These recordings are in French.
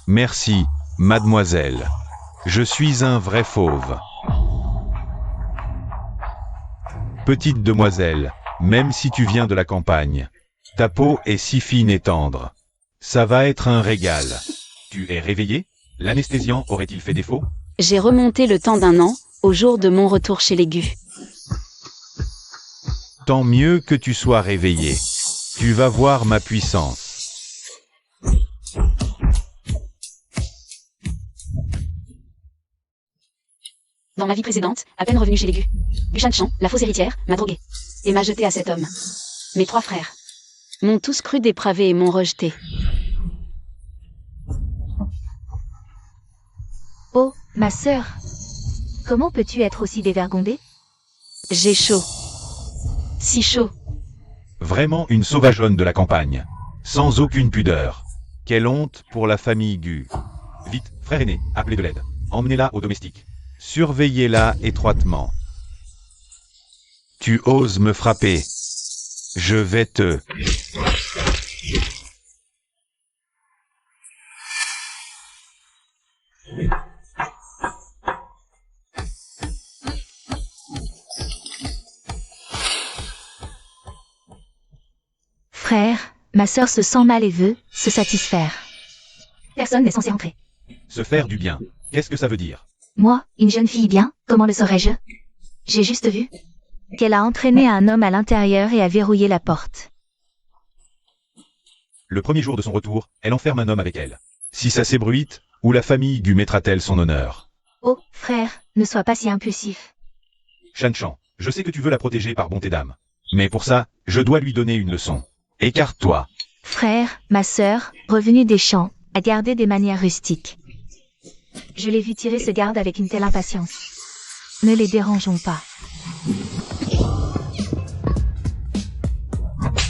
Merci, mademoiselle. Je suis un vrai fauve. Petite demoiselle, même si tu viens de la campagne, ta peau est si fine et tendre. Ça va être un régal. Tu es réveillée? L'anesthésiant aurait-il fait défaut? J'ai remonté le temps d'1 an, au jour de mon retour chez les Gus. Tant mieux que tu sois réveillée. Tu vas voir ma puissance. Dans ma vie précédente, à peine revenue chez les Gus, Shan-Chan, la fausse héritière, m'a droguée et m'a jeté à cet homme. Mes 3 frères m'ont tous cru dépravé et m'ont rejeté. Oh, ma sœur. Comment peux-tu être aussi dévergondée? J'ai chaud. Si chaud. Vraiment une sauvageonne de la campagne. Sans aucune pudeur. Quelle honte pour la famille Gu. Vite, frère aîné, appelez de l'aide. Emmenez-la au domestique. Surveillez-la étroitement. Tu oses me frapper. Je vais te... Frère, ma sœur se sent mal et veut se satisfaire. Personne n'est censé entrer. Se faire du bien. Qu'est-ce que ça veut dire? Moi, une jeune fille bien, comment le saurais-je? J'ai juste vu qu'elle a entraîné un homme à l'intérieur et a verrouillé la porte. Le premier jour de son retour, elle enferme un homme avec elle. Si ça s'ébruite, où la famille Gu mettra-t-elle son honneur? Oh, frère, ne sois pas si impulsif. Shan-Chan, je sais que tu veux la protéger par bonté d'âme. Mais pour ça, je dois lui donner une leçon. Écarte-toi. Frère, ma sœur, revenue des champs, a gardé des manières rustiques. Je l'ai vu tirer ce garde avec une telle impatience. Ne les dérangeons pas.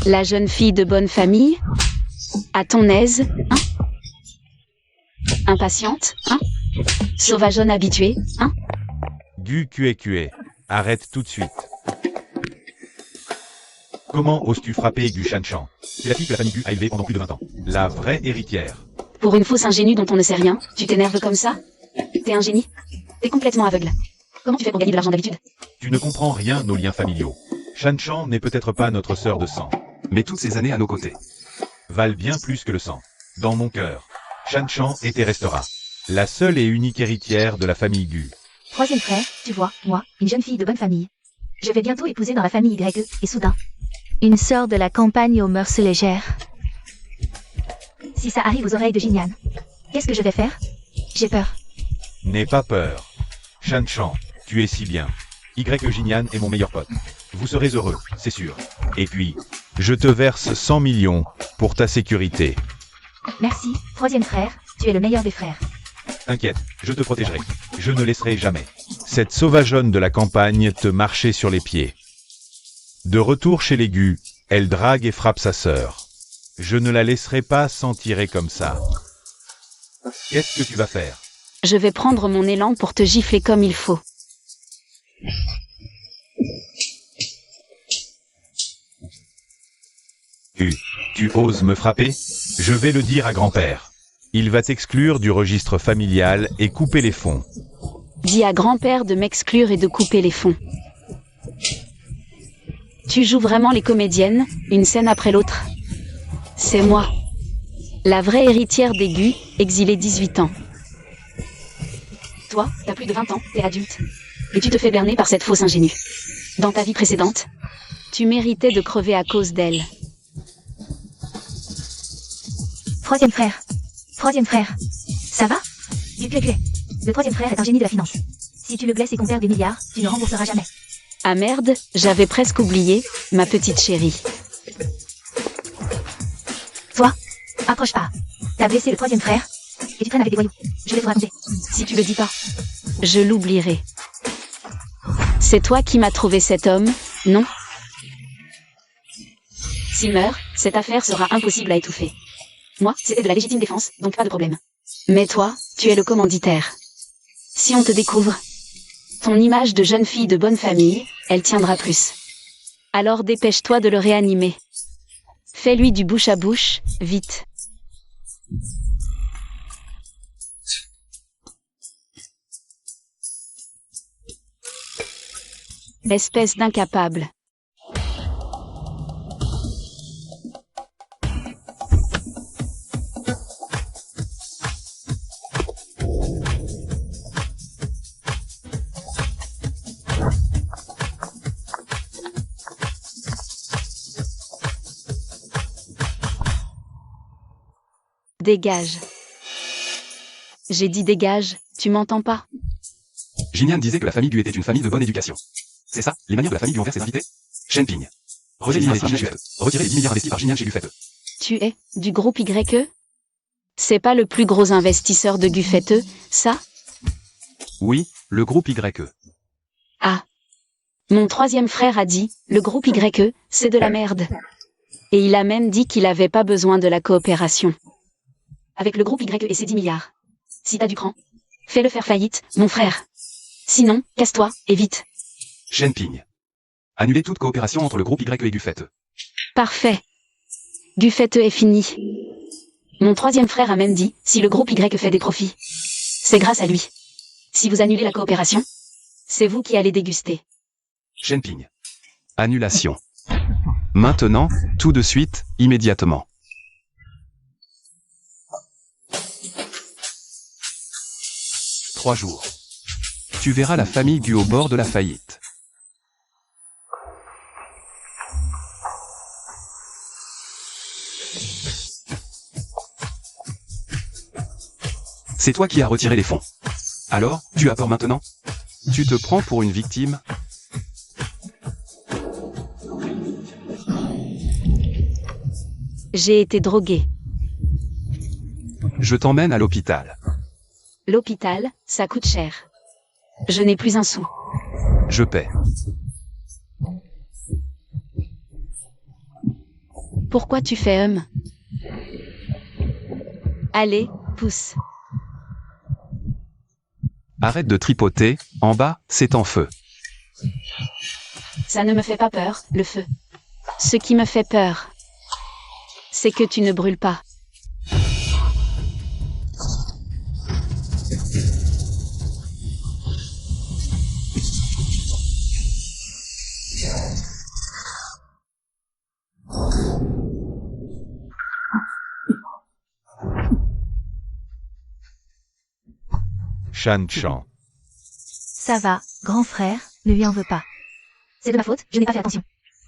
La jeune fille de bonne famille? À ton aise, hein? Impatiente, hein? Sauvageonne habituée, hein? Gu Kue. Arrête tout de suite. Comment oses-tu frapper Gu Shan-Chan? C'est la fille que la famille Gu a élevée pendant plus de 20 ans. La vraie héritière. Pour une fausse ingénue dont on ne sait rien, tu t'énerves comme ça? T'es un génie? T'es complètement aveugle. Comment tu fais pour gagner de l'argent d'habitude? Tu ne comprends rien aux liens familiaux. Shan-Chan n'est peut-être pas notre sœur de sang, mais toutes ces années à nos côtés valent bien plus que le sang. Dans mon cœur, Shan-Chan est et restera la seule et unique héritière de la famille Gu. Troisième frère, tu vois, moi, une jeune fille de bonne famille. Je vais bientôt épouser dans la famille Y, et soudain, une sœur de la campagne aux mœurs légères. Si ça arrive aux oreilles de Jinyan, qu'est-ce que je vais faire? J'ai peur. N'aie pas peur. Shan-Chan, tu es si bien. Y Jinyan est mon meilleur pote. Vous serez heureux, c'est sûr. Et puis, je te verse 100 millions pour ta sécurité. Merci, troisième frère, tu es le meilleur des frères. T'inquiète, je te protégerai. Je ne laisserai jamais cette sauvageonne de la campagne te marcher sur les pieds. De retour chez les Gu, elle drague et frappe sa sœur. Je ne la laisserai pas s'en tirer comme ça. Qu'est-ce que tu vas faire? Je vais prendre mon élan pour te gifler comme il faut. Tu oses me frapper? Je vais le dire à grand-père. Il va t'exclure du registre familial et couper les fonds. Dis à grand-père de m'exclure et de couper les fonds. Tu joues vraiment les comédiennes, une scène après l'autre. C'est moi. La vraie héritière des Gu, exilée 18 ans. Toi, t'as plus de 20 ans, t'es adulte. Et tu te fais berner par cette fausse ingénue. Dans ta vie précédente, tu méritais de crever à cause d'elle. Troisième frère. Troisième frère. Ça va? Du clé. Le troisième frère est un génie de la finance. Si tu le blesses et qu'on perd des milliards, tu ne rembourseras jamais. Ah merde, j'avais presque oublié, ma petite chérie. Toi, approche pas. T'as blessé le troisième frère, et tu traînes avec des voyous. Je vais te raconter. Si tu le dis pas, je l'oublierai. C'est toi qui m'as trouvé cet homme, non? S'il meurt, cette affaire sera impossible à étouffer. Moi, c'était de la légitime défense, donc pas de problème. Mais toi, tu es le commanditaire. Si on te découvre, ton image de jeune fille de bonne famille, elle tiendra plus. Alors dépêche-toi de le réanimer. Fais-lui du bouche à bouche, vite. Espèce d'incapable. Dégage. J'ai dit dégage, tu m'entends pas? Jinyan disait que la famille Gu était une famille de bonne éducation. C'est ça, les manières de la famille Gu envers ses invités? Shenping. Rejet les investissements chez Guffet. Retirer les 10 milliards investis par Jinyan chez Guffet. Tu es du groupe YE? C'est pas le plus gros investisseur de Guffet, ça? Oui, le groupe YE. Ah. Mon troisième frère a dit, le groupe YE, c'est de la merde. Et il a même dit qu'il avait pas besoin de la coopération. Avec le groupe YE et ses 10 milliards. Si t'as du cran, fais-le faire faillite, mon frère. Sinon, casse-toi, et vite. Shenping. Annuler toute coopération entre le groupe YE et Guffet. Parfait. Guffet est fini. Mon troisième frère a même dit, si le groupe Y fait des profits, c'est grâce à lui. Si vous annulez la coopération, c'est vous qui allez déguster. Shenping. Annulation. Maintenant, tout de suite, immédiatement. Trois jours. Tu verras la famille Gu au bord de la faillite. C'est toi qui as retiré les fonds. Alors, tu as peur maintenant? Tu te prends pour une victime? J'ai été drogué. Je t'emmène à l'hôpital. L'hôpital, ça coûte cher. Je n'ai plus un sou. Je paie. Pourquoi tu fais Allez, pousse. Arrête de tripoter, en bas, c'est en feu. Ça ne me fait pas peur, le feu. Ce qui me fait peur, c'est que tu ne brûles pas. Shan Chan. Ça va, grand frère, ne lui en veux pas. C'est de ma faute, je n'ai pas fait attention.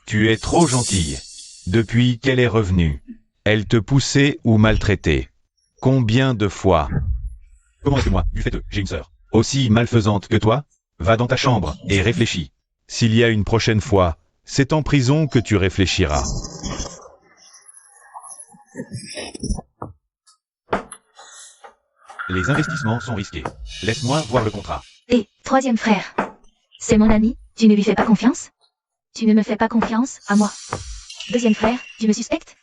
Tu es trop gentille. Depuis qu'elle est revenue, elle te poussait ou maltraitait. Combien de fois? Comment est-ce que moi, Guffet, j'ai une sœur, aussi malfaisante que toi? Va dans ta chambre et réfléchis. S'il y a une prochaine fois, c'est en prison que tu réfléchiras. Les investissements sont risqués. Laisse-moi voir le contrat. Et, troisième frère. C'est mon ami, tu ne lui fais pas confiance? Tu ne me fais pas confiance, à moi. Deuxième frère, tu me suspectes?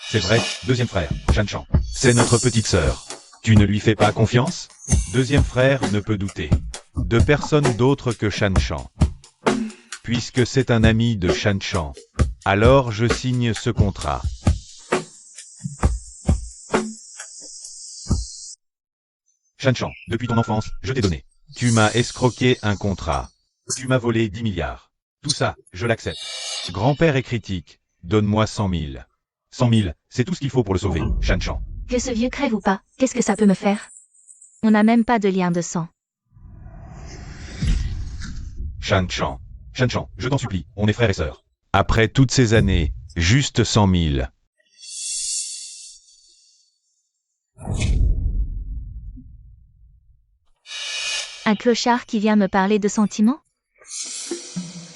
C'est vrai, deuxième frère, Shan Chan. C'est notre petite sœur. Tu ne lui fais pas confiance? Deuxième frère ne peut douter de personne d'autre que Shan Chan. Puisque c'est un ami de Shan Chan, alors je signe ce contrat. Shan Chan, depuis ton enfance, je t'ai donné. Tu m'as escroqué un contrat. Tu m'as volé 10 milliards. Tout ça, je l'accepte. Grand-père est critique. Donne-moi 100 000. 100 000, c'est tout ce qu'il faut pour le sauver, Shan Chan. Que ce vieux crève ou pas, qu'est-ce que ça peut me faire? On n'a même pas de lien de sang. Shan Chan. Shan Chan, je t'en supplie, on est frères et sœurs. Après toutes ces années, juste 100 000. Un clochard qui vient me parler de sentiments?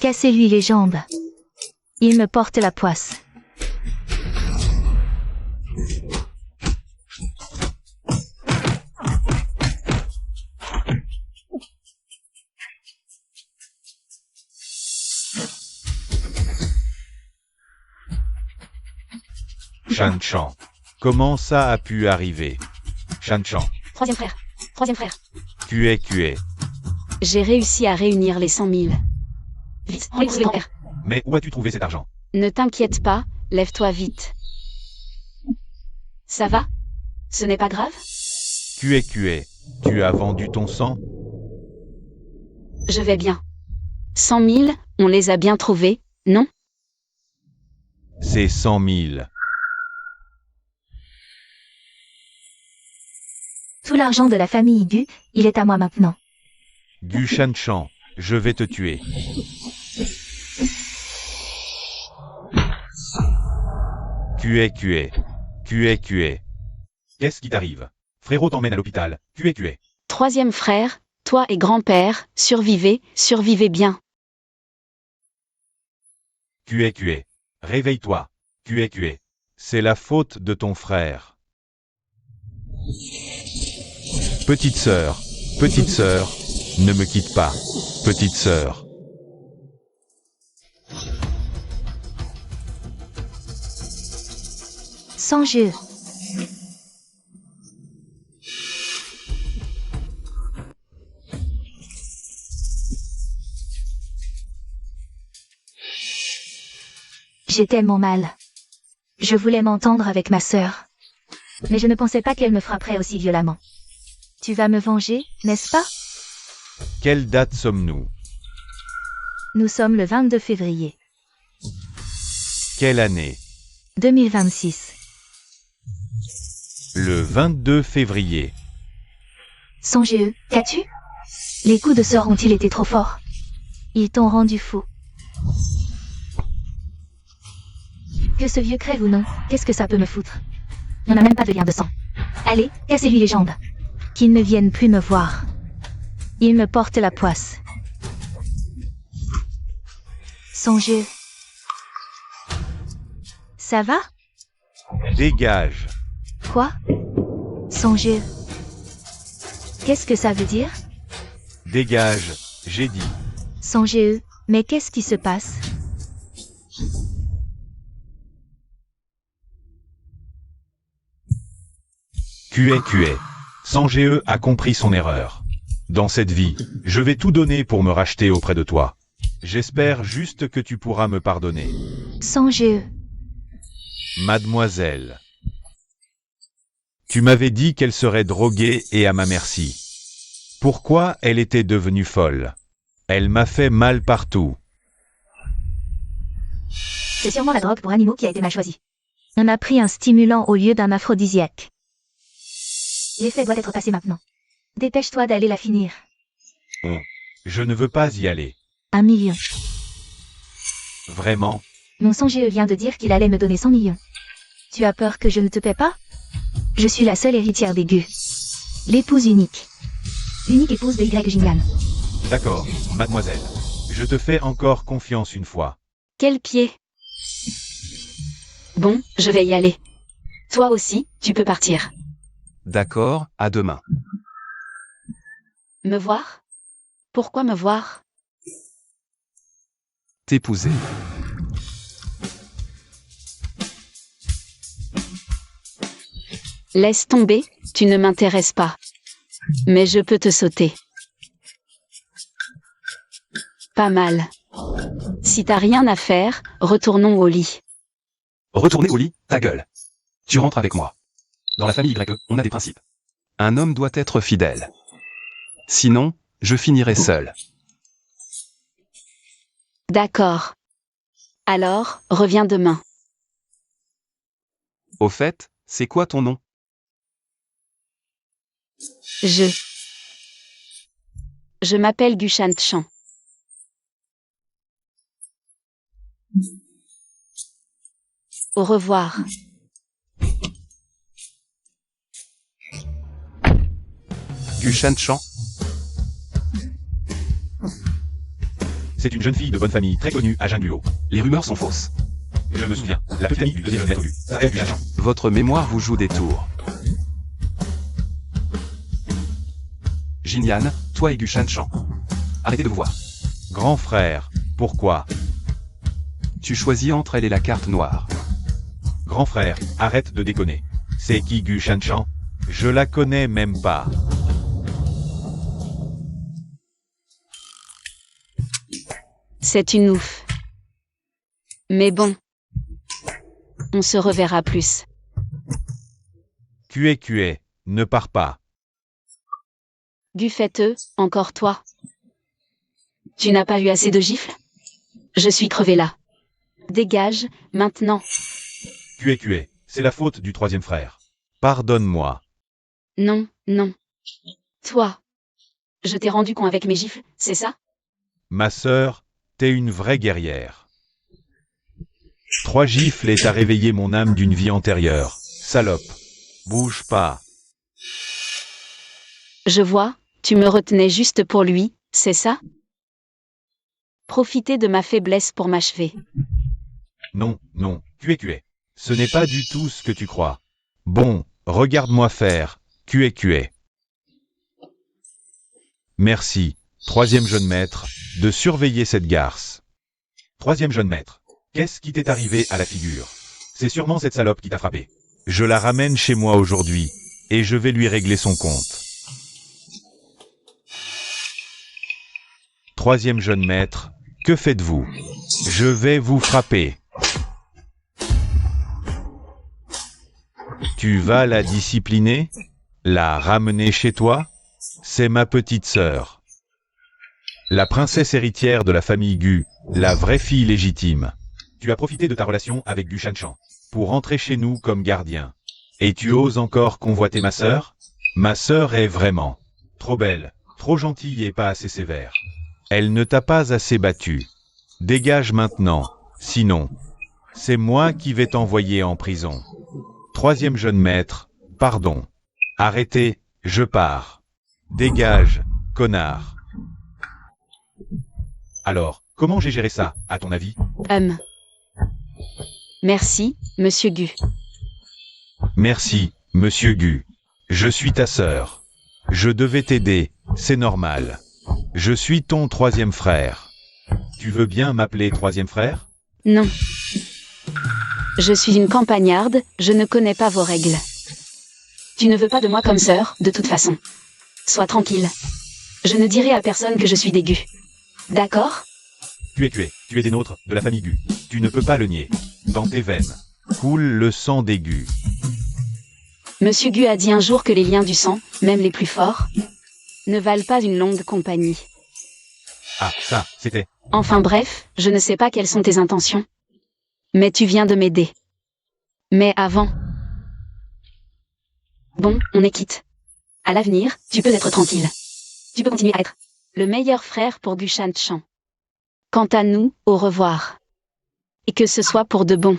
Cassez-lui les jambes. Il me porte la poisse. Shan Chan. Comment ça a pu arriver? Shan Chan. Troisième frère. Troisième frère. QE. J'ai réussi à réunir les 100 000. Vite, remboursez le grand-père. Mais où as-tu trouvé cet argent? Ne t'inquiète pas, lève-toi vite. Ça va? Ce n'est pas grave? QE. Tu as vendu ton sang? Je vais bien. 100 000, on les a bien trouvés, non? C'est 100 000. Tout l'argent de la famille Gu, il est à moi maintenant. Gu Shanchan, je vais te tuer. QA. Qu'est-ce qui t'arrive? Frérot t'emmène à l'hôpital. QA. Troisième frère, toi et grand-père, survivez bien. QA. Réveille-toi. QA. C'est la faute de ton frère. Petite sœur, ne me quitte pas. Petite sœur. Sans jeu. J'ai tellement mal. Je voulais m'entendre avec ma sœur. Mais je ne pensais pas qu'elle me frapperait aussi violemment. Tu vas me venger, n'est-ce pas? Quelle date sommes-nous? Nous sommes le 22 février. Quelle année? 2026. Le 22 février. Sans GE, qu'as-tu? Les coups de sort ont-ils été trop forts? Ils t'ont rendu fou. Que ce vieux crève ou non, qu'est-ce que ça peut me foutre? On n'a même pas de lien de sang. Allez, cassez-lui les jambes. Qu'il ne vienne plus me voir. Il me porte la poisse. Sans jeu. Ça va? Dégage. Quoi? Sans jeu. Qu'est-ce que ça veut dire? Dégage, j'ai dit. Sans GE, mais qu'est-ce qui se passe? QA. Sans GE a compris son erreur. Dans cette vie, je vais tout donner pour me racheter auprès de toi. J'espère juste que tu pourras me pardonner. Sans GE. Mademoiselle. Tu m'avais dit qu'elle serait droguée et à ma merci. Pourquoi elle était devenue folle? Elle m'a fait mal partout. C'est sûrement la drogue pour animaux qui a été mal choisie. On a pris un stimulant au lieu d'un aphrodisiaque. L'effet doit être passé maintenant. Dépêche-toi d'aller la finir. Je ne veux pas y aller. 1 million. Vraiment? Mon songe vient de dire qu'il allait me donner 100 millions. Tu as peur que je ne te paie pas? Je suis la seule héritière des Gu. L'épouse unique. Unique épouse de Y Jinyan. D'accord, mademoiselle. Je te fais encore confiance une fois. Quel pied? Bon, je vais y aller. Toi aussi, tu peux partir. D'accord, à demain. Me voir? Pourquoi me voir? T'épouser. Laisse tomber, tu ne m'intéresses pas. Mais je peux te sauter. Pas mal. Si t'as rien à faire, retournons au lit. Retourner au lit, ta gueule. Tu rentres avec moi. Dans la famille Y, on a des principes. Un homme doit être fidèle. Sinon, je finirai seul. D'accord. Alors, reviens demain. Au fait, c'est quoi ton nom? Je m'appelle Gu Shanchan. Au revoir. Gu Shanchan. C'est une jeune fille de bonne famille très connue à Jingluo. Les rumeurs sont fausses. Je me souviens, la petite amie du deuxième maître Gu s'appelle Gu Shanchan. Votre mémoire vous joue des tours. Jinyan, toi et Gu Shanchan. Arrêtez de vous voir. Grand frère, pourquoi? Tu choisis entre elle et la carte noire. Grand frère, arrête de déconner. C'est qui Gu Shanchan? Je la connais même pas. C'est une ouf. Mais bon. On se reverra plus. QA, ne pars pas. Gu fête-eux, encore toi. Tu n'as pas eu assez de gifles? Je suis crevé là. Dégage, maintenant. Tu es. C'est la faute du troisième frère. Pardonne-moi. Non, non. Toi. Je t'ai rendu con avec mes gifles, c'est ça? Ma sœur, t'es une vraie guerrière. 3 gifles et t'as réveillé mon âme d'une vie antérieure. Salope. Bouge pas. Je vois, tu me retenais juste pour lui, c'est ça? Profiter de ma faiblesse pour m'achever. Non, tu es. Ce n'est pas du tout ce que tu crois. Bon, regarde-moi faire. Tu es. Merci, troisième jeune maître, de surveiller cette garce. Troisième jeune maître, qu'est-ce qui t'est arrivé à la figure? C'est sûrement cette salope qui t'a frappé. Je la ramène chez moi aujourd'hui, et je vais lui régler son compte. Troisième jeune maître, que faites-vous? Je vais vous frapper. Tu vas la discipliner? La ramener chez toi? C'est ma petite sœur. La princesse héritière de la famille Gu, la vraie fille légitime. Tu as profité de ta relation avec Gu Shanshan pour rentrer chez nous comme gardien. Et tu oses encore convoiter ma sœur? Ma sœur est vraiment trop belle, trop gentille et pas assez sévère. Elle ne t'a pas assez battu. Dégage maintenant, sinon, c'est moi qui vais t'envoyer en prison. Troisième jeune maître, pardon. Arrêtez, je pars. Dégage, connard. Alors, comment j'ai géré ça, à ton avis? Merci, monsieur Gu. Merci, monsieur Gu. Je suis ta sœur. Je devais t'aider, c'est normal. Je suis ton troisième frère. Tu veux bien m'appeler troisième frère? Non. Je suis une campagnarde, je ne connais pas vos règles. Tu ne veux pas de moi comme sœur, de toute façon. Sois tranquille. Je ne dirai à personne que je suis des Gu. D'accord? Tu es des nôtres, de la famille Gu. Tu ne peux pas le nier. Dans tes veines coule le sang des Gu. Monsieur Gu a dit un jour que les liens du sang, même les plus forts, ne valent pas une longue compagnie. Ah, ça, c'était... Enfin bref, je ne sais pas quelles sont tes intentions. Mais tu viens de m'aider. Mais avant... Bon, on est quitte. À l'avenir, tu peux être tranquille. Tu peux continuer à être le meilleur frère pour Gu Shanshan. Quant à nous, au revoir. Et que ce soit pour de bon.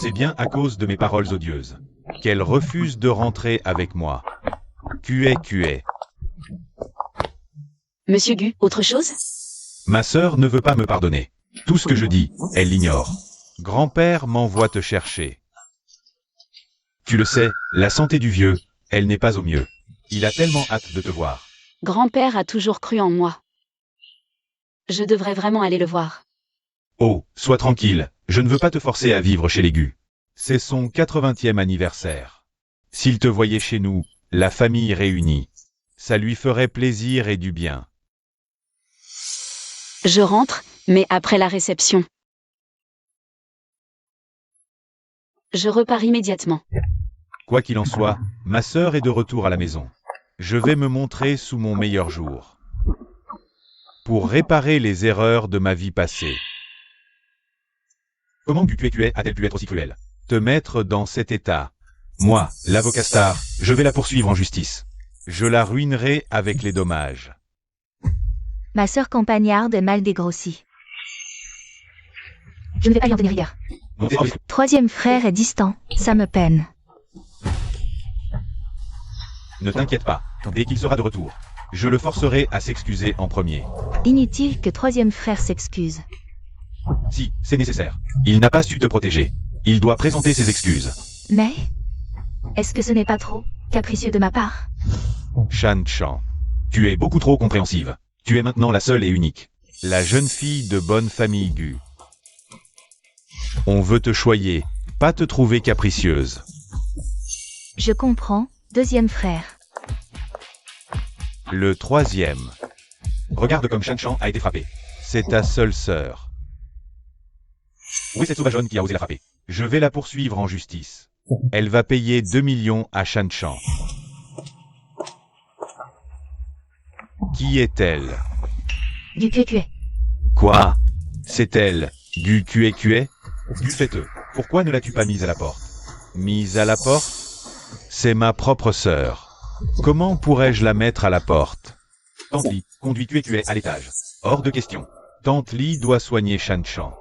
C'est bien à cause de mes paroles odieuses qu'elle refuse de rentrer avec moi. Tu es. Monsieur Gu, autre chose? Ma sœur ne veut pas me pardonner. Tout ce que je dis, elle l'ignore. Grand-père m'envoie te chercher. Tu le sais, la santé du vieux, elle n'est pas au mieux. Il a tellement hâte de te voir. Grand-père a toujours cru en moi. Je devrais vraiment aller le voir. Oh, sois tranquille, je ne veux pas te forcer à vivre chez les Gu. C'est son 80e anniversaire. S'il te voyait chez nous, la famille réunie, ça lui ferait plaisir et du bien. Je rentre, mais après la réception. Je repars immédiatement. Quoi qu'il en soit, ma sœur est de retour à la maison. Je vais me montrer sous mon meilleur jour. Pour réparer les erreurs de ma vie passée. Comment tu a-t-elle pu être aussi cruelle? Te mettre dans cet état. Moi, l'avocat star, je vais la poursuivre en justice. Je la ruinerai avec les dommages. Ma sœur campagnarde est mal dégrossie. Je ne vais pas y en tenir rigueur. Troisième frère est distant, ça me peine. Ne t'inquiète pas, dès qu'il sera de retour, je le forcerai à s'excuser en premier. Inutile que troisième frère s'excuse. Si, c'est nécessaire. Il n'a pas su te protéger. Il doit présenter ses excuses. Mais, est-ce que ce n'est pas trop capricieux de ma part? Shanshan, tu es beaucoup trop compréhensive. Tu es maintenant la seule et unique. La jeune fille de bonne famille Gu. On veut te choyer, pas te trouver capricieuse. Je comprends, deuxième frère. Le troisième. Regarde comme Shanshan a été frappé. C'est ta seule sœur. Où est cette sauvageonne qui a osé la frapper? Je vais la poursuivre en justice. Elle va payer 2 millions à Shanshan. Qui est-elle? Du QQE. Quoi? C'est elle, Gu QQE? Gu fête. Pourquoi ne l'as-tu pas mise à la porte? Mise à la porte? C'est ma propre sœur. Comment pourrais-je la mettre à la porte? Tante Li, conduis QQE à l'étage. Hors de question. Tante Li doit soigner Shan Chan.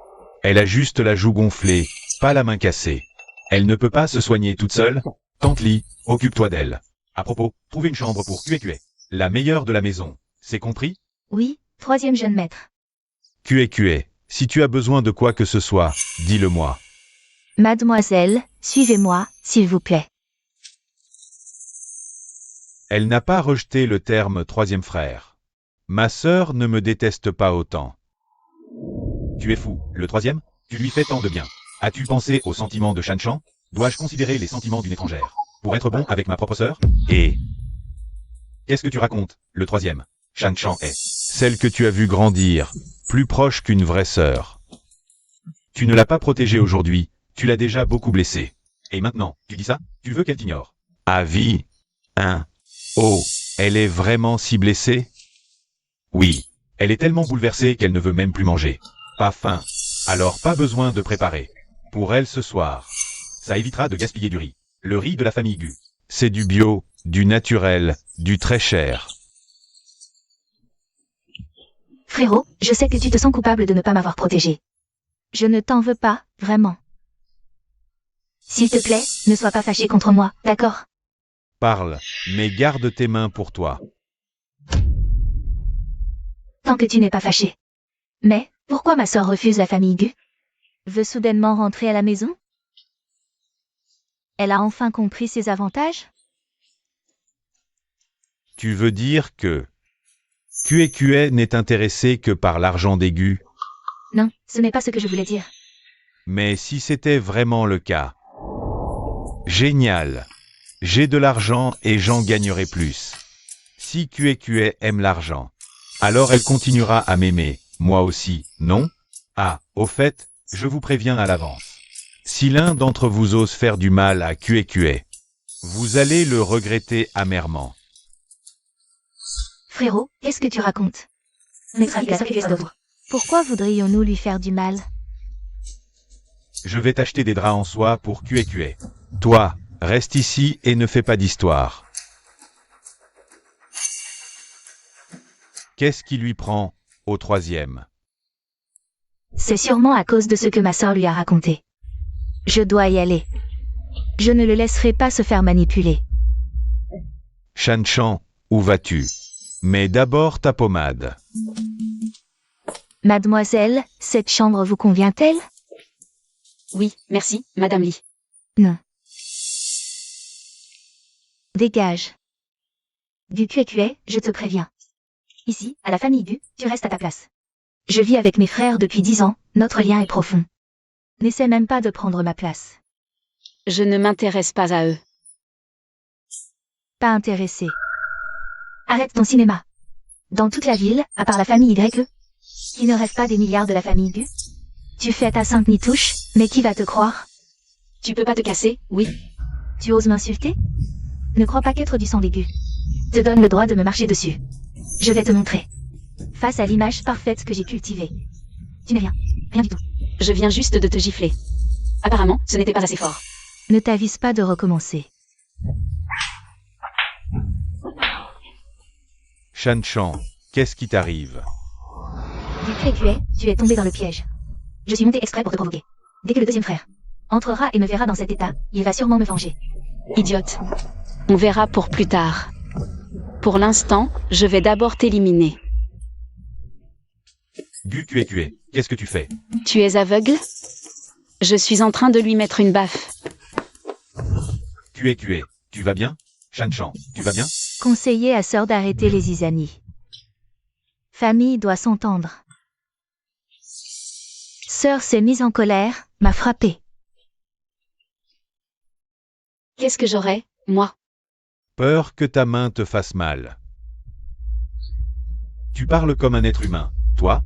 Elle a juste la joue gonflée, pas la main cassée. Elle ne peut pas se soigner toute seule. Tante Li, occupe-toi d'elle. À propos, trouvez une chambre pour QQE. La meilleure de la maison. C'est compris? Oui, 3e jeune maître. QQE, si tu as besoin de quoi que ce soit, dis-le-moi. Mademoiselle, suivez-moi, s'il vous plaît. Elle n'a pas rejeté le terme troisième frère. Ma sœur ne me déteste pas autant. Tu es fou, le troisième? Tu lui fais tant de bien. As-tu pensé aux sentiments de Shan Chan? Dois-je considérer les sentiments d'une étrangère pour être bon avec ma propre sœur? Et qu'est-ce que tu racontes? Le troisième, Shan Chan est celle que tu as vue grandir, plus proche qu'une vraie sœur. Tu ne l'as pas protégée aujourd'hui, tu l'as déjà beaucoup blessée. Et maintenant, tu dis ça? Tu veux qu'elle t'ignore? À vie? Hein? Oh, elle est vraiment si blessée? Oui, elle est tellement bouleversée qu'elle ne veut même plus manger. Pas faim. Alors pas besoin de préparer. Pour elle ce soir. Ça évitera de gaspiller du riz. Le riz de la famille Gu. C'est du bio, du naturel, du très cher. Frérot, je sais que tu te sens coupable de ne pas m'avoir protégé. Je ne t'en veux pas, vraiment. S'il te plaît, ne sois pas fâché contre moi, d'accord? Parle, mais garde tes mains pour toi. Tant que tu n'es pas fâché. Mais, pourquoi ma sœur refuse la famille Gu? Veut soudainement rentrer à la maison? Elle a enfin compris ses avantages? Tu veux dire que QQE n'est intéressé que par l'argent des Gu? Non, ce n'est pas ce que je voulais dire. Mais si c'était vraiment le cas. Génial. J'ai de l'argent et j'en gagnerai plus. Si QQE aime l'argent, alors elle continuera à m'aimer, moi aussi, non? Ah, au fait, je vous préviens à l'avance. Si l'un d'entre vous ose faire du mal à QQE, vous allez le regretter amèrement. Frérot, qu'est-ce que tu racontes? Pourquoi voudrions-nous lui faire du mal? Je vais t'acheter des draps en soie pour QQE. Toi, reste ici et ne fais pas d'histoire. Qu'est-ce qui lui prend, au troisième? C'est sûrement à cause de ce que ma sœur lui a raconté. Je dois y aller. Je ne le laisserai pas se faire manipuler. Shan Chan, où vas-tu? Mais d'abord ta pommade. Mademoiselle, cette chambre vous convient-elle? Oui, merci, Madame Li. Non. Dégage. Du QQE, je te préviens. Ici, à la famille Gu, tu restes à ta place. Je vis avec mes frères depuis 10 ans, notre lien est profond. N'essaie même pas de prendre ma place. Je ne m'intéresse pas à eux. Pas intéressé. Arrête ton cinéma. Dans toute la ville, à part la famille YE, qui ne rêve pas des milliards de la famille Gu? Tu fais ta sainte nitouche, mais qui va te croire? Tu peux pas te casser, oui. Tu oses m'insulter? Ne crois pas qu'être du sang des Gu te donne le droit de me marcher dessus. Je vais te montrer. Face à l'image parfaite que j'ai cultivée. Tu n'es rien. Rien du tout. Je viens juste de te gifler. Apparemment, ce n'était pas assez fort. Ne t'avise pas de recommencer. Shan Chan, qu'est-ce qui t'arrive? Du QQE, tu es tombé dans le piège. Je suis monté exprès pour te provoquer. Dès que le deuxième frère entrera et me verra dans cet état, il va sûrement me venger. Idiote. On verra pour plus tard. Pour l'instant, je vais d'abord t'éliminer. Gu QQE, qu'est-ce que tu fais? Tu es aveugle? Je suis en train de lui mettre une baffe. QQE, tu vas bien? Shan Chan, tu vas bien? Conseiller à sœur d'arrêter les zizanies. Famille doit s'entendre. Sœur s'est mise en colère, m'a frappé. Qu'est-ce que j'aurais, moi? Peur que ta main te fasse mal. Tu parles comme un être humain. Toi,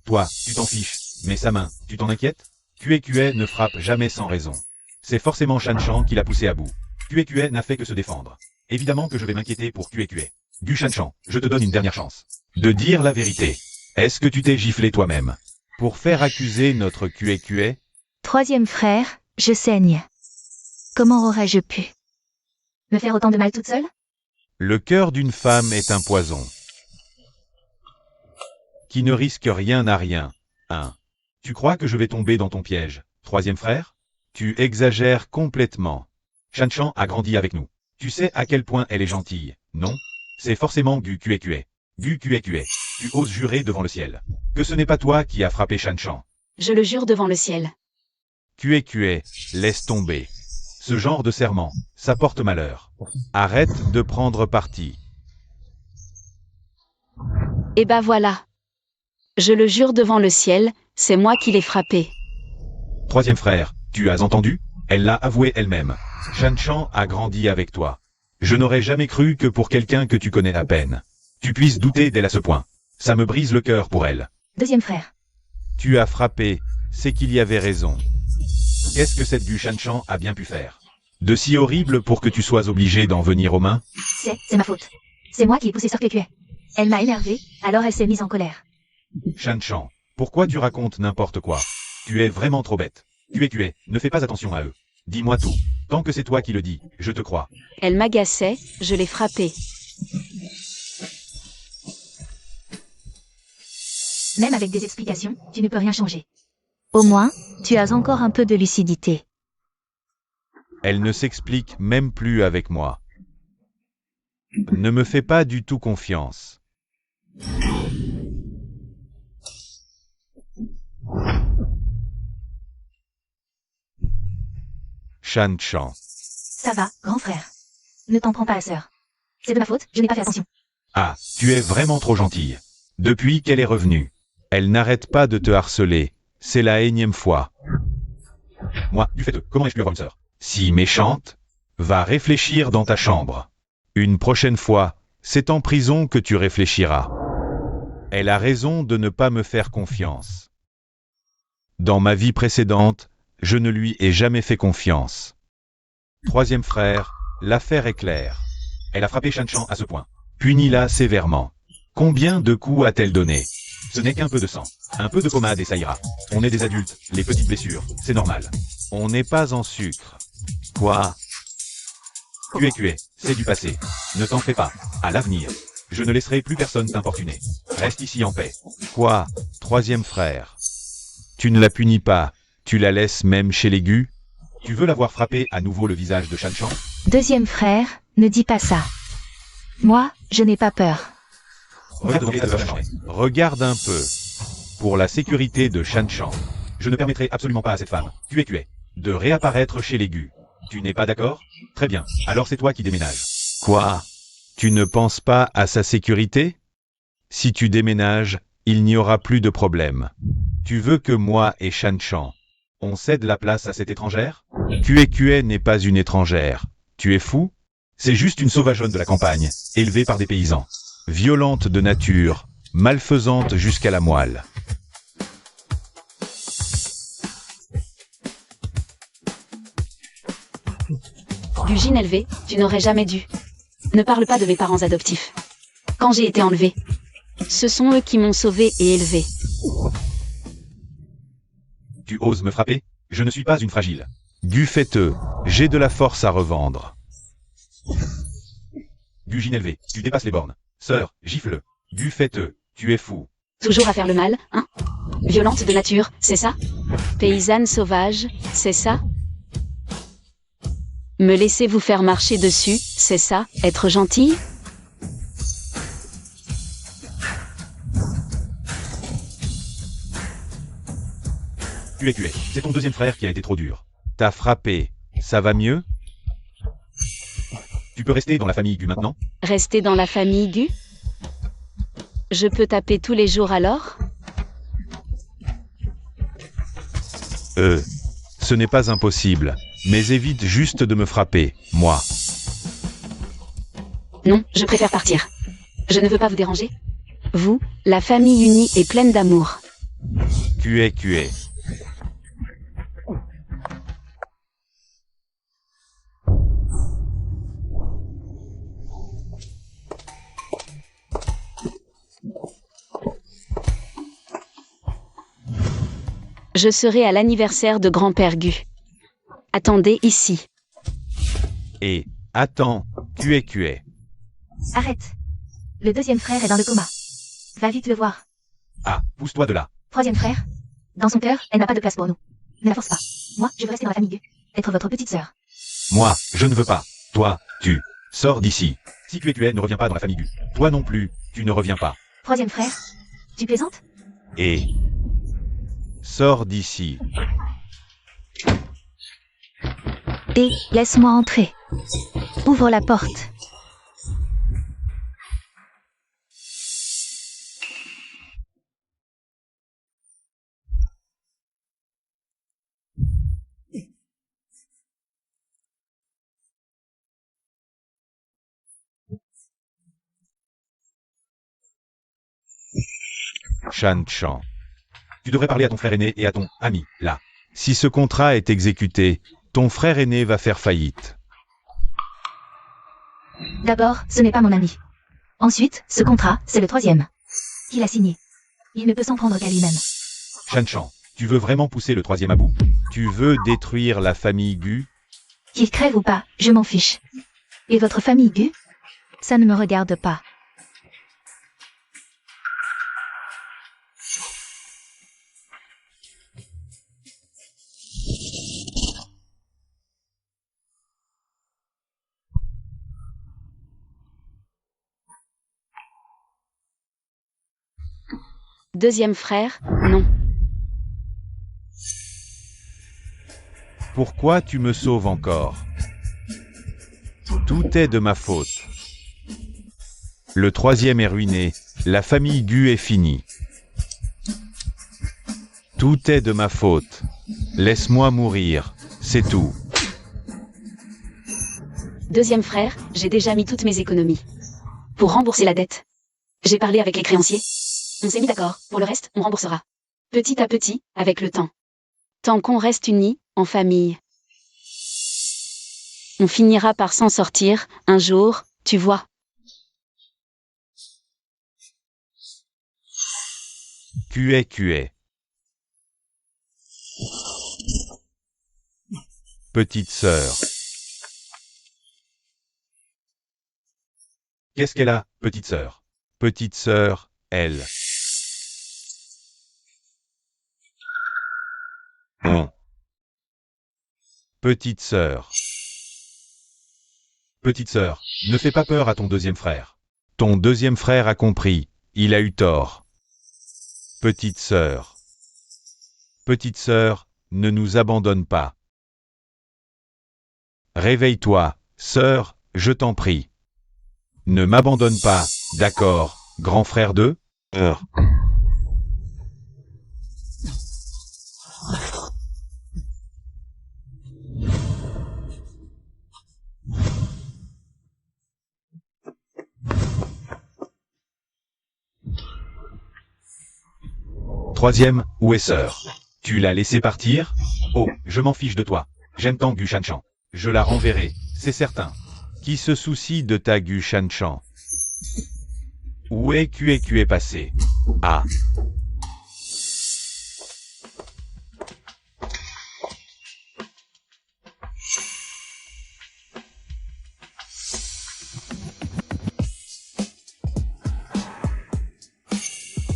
toi, tu t'en fiches, mais sa main, tu t'en inquiètes? QQE ne frappe jamais sans raison. C'est forcément Shan Chan qui l'a poussé à bout. QQE n'a fait que se défendre. Évidemment que je vais m'inquiéter pour QQE. Gu Shanshan, je te donne une dernière chance. De dire la vérité. Est-ce que tu t'es giflé toi-même pour faire accuser notre QQA? Troisième frère, je saigne. Comment aurais-je pu me faire autant de mal toute seule? Le cœur d'une femme est un poison qui ne risque rien à rien. 1. Tu crois que je vais tomber dans ton piège? Troisième frère? Tu exagères complètement. Shanshan a grandi avec nous. Tu sais à quel point elle est gentille, non? C'est forcément Gu QQA. Gu QQA, tu oses jurer devant le ciel que ce n'est pas toi qui as frappé Shanshan. Je le jure devant le ciel. QQA, laisse tomber. Ce genre de serment, ça porte malheur. Arrête de prendre parti. Et bah voilà. Je le jure devant le ciel, c'est moi qui l'ai frappé. Troisième frère, tu as entendu? Elle l'a avoué elle-même. Shanshan a grandi avec toi. Je n'aurais jamais cru que pour quelqu'un que tu connais à peine, tu puisses douter d'elle à ce point. Ça me brise le cœur pour elle. Deuxième frère. Tu as frappé, c'est qu'il y avait raison. Qu'est-ce que cette Gu Shanshan a bien pu faire de si horrible pour que tu sois obligé d'en venir aux mains? C'est ma faute. C'est moi qui ai poussé Sœur QQA. Elle m'a énervé, alors elle s'est mise en colère. Shanshan, pourquoi tu racontes n'importe quoi? Tu es vraiment trop bête. QQA, ne fais pas attention à eux. Dis-moi tout. Tant que c'est toi qui le dis, je te crois. Elle m'agaçait, je l'ai frappée. Même avec des explications, tu ne peux rien changer. Au moins, tu as encore un peu de lucidité. Elle ne s'explique même plus avec moi. Ne me fais pas du tout confiance. Shanshan. Ça va, grand frère. Ne t'en prends pas à Sœur. C'est de ma faute, je n'ai pas fait attention. Ah, tu es vraiment trop gentille. Depuis qu'elle est revenue, elle n'arrête pas de te harceler. C'est la énième fois. Moi, du fait, comment ai-je pu avoir une sœur si méchante? Va réfléchir dans ta chambre. Une prochaine fois, c'est en prison que tu réfléchiras. Elle a raison de ne pas me faire confiance. Dans ma vie précédente, je ne lui ai jamais fait confiance. Troisième frère, l'affaire est claire. Elle a frappé Shanshan à ce point. Punis-la sévèrement. Combien de coups a-t-elle donné? Ce n'est qu'un peu de sang. Un peu de pommade et ça ira. On est des adultes, les petites blessures, c'est normal. On n'est pas en sucre. Quoi? QQA, c'est du passé. Ne t'en fais pas. À l'avenir, je ne laisserai plus personne t'importuner. Reste ici en paix. Quoi? Troisième frère. Tu ne la punis pas. Tu la laisses même chez les Gu? Tu veux l'avoir frappé à nouveau le visage de Shanshan? Deuxième frère, ne dis pas ça. Moi, je n'ai pas peur. Regarde un peu. Pour la sécurité de Shanshan, je ne permettrai absolument pas à cette femme, QQA, de réapparaître chez les Gu. Tu n'es pas d'accord? Très bien, alors c'est toi qui déménages. Quoi? Tu ne penses pas à sa sécurité? Si tu déménages, il n'y aura plus de problème. Tu veux que moi et Shanshan, on cède la place à cette étrangère? QQA n'est pas une étrangère. Tu es fou? C'est juste une sauvageonne de la campagne, élevée par des paysans. Violente de nature, malfaisante jusqu'à la moelle. Gugine élevée, tu n'aurais jamais dû. Ne parle pas de mes parents adoptifs. Quand j'ai été enlevée, ce sont eux qui m'ont sauvée et élevée. Tu oses me frapper? Je ne suis pas une fragile. Gu fêteux, j'ai de la force à revendre. Gugine élevée, tu dépasses les bornes. Sœur, gifle-le. Gu fêteux, tu es fou. Toujours à faire le mal, hein? Violente de nature, c'est ça? Paysanne sauvage, c'est ça? Me laisser vous faire marcher dessus, c'est ça, être gentille? QQA, c'est ton deuxième frère qui a été trop dur. T'as frappé, ça va mieux? Tu peux rester dans la famille Gu maintenant? Rester dans la famille Gu? Je peux taper tous les jours alors? Ce n'est pas impossible, mais évite juste de me frapper, moi. Non, je préfère partir. Je ne veux pas vous déranger. Vous, la famille unie et pleine d'amour. QQA. Je serai à l'anniversaire de grand-père Gu. Attendez ici. Et, attends, QA. Arrête. Le deuxième frère est dans le coma. Va vite le voir. Ah, pousse-toi de là. Troisième frère. Dans son cœur, elle n'a pas de place pour nous. Ne la force pas. Moi, je veux rester dans la famille Gu. Être votre petite sœur. Moi, je ne veux pas. Toi, tu. Sors d'ici. Si QA ne revient pas dans la famille Gu. Toi non plus, tu ne reviens pas. Troisième frère. Tu plaisantes? Et... Sors d'ici. Et laisse-moi entrer. Ouvre la porte. Shan-chan. Tu devrais parler à ton frère aîné et à ton ami, là. Si ce contrat est exécuté, ton frère aîné va faire faillite. D'abord, ce n'est pas mon ami. Ensuite, ce contrat, c'est le troisième. Il a signé. Il ne peut s'en prendre qu'à lui-même. Shan-chan, tu veux vraiment pousser le troisième à bout? Tu veux détruire la famille Gu? Qu'il crève ou pas, je m'en fiche. Et votre famille Gu? Ça ne me regarde pas. Deuxième frère, non. Pourquoi tu me sauves encore? Tout est de ma faute. Le troisième est ruiné, la famille Gu est finie. Tout est de ma faute. Laisse-moi mourir, c'est tout. Deuxième frère, j'ai déjà mis toutes mes économies. Pour rembourser la dette. J'ai parlé avec les créanciers. On s'est mis d'accord, pour le reste, on remboursera. Petit à petit, avec le temps. Tant qu'on reste unis, en famille. On finira par s'en sortir, un jour, tu vois. QA. Petite sœur. Qu'est-ce qu'elle a, petite sœur? Petite sœur, elle. Petite sœur. Petite sœur, ne fais pas peur à ton deuxième frère. Ton deuxième frère a compris, il a eu tort. Petite sœur. Petite sœur, ne nous abandonne pas. Réveille-toi, sœur, je t'en prie. Ne m'abandonne pas, d'accord, grand frère de... Troisième, où est sœur? Tu l'as laissé partir? Oh, je m'en fiche de toi. J'aime tant Gu Shan-chan. Je la renverrai, c'est certain. Qui se soucie de ta Gu Shan-chan? Où est QA passé? Ah.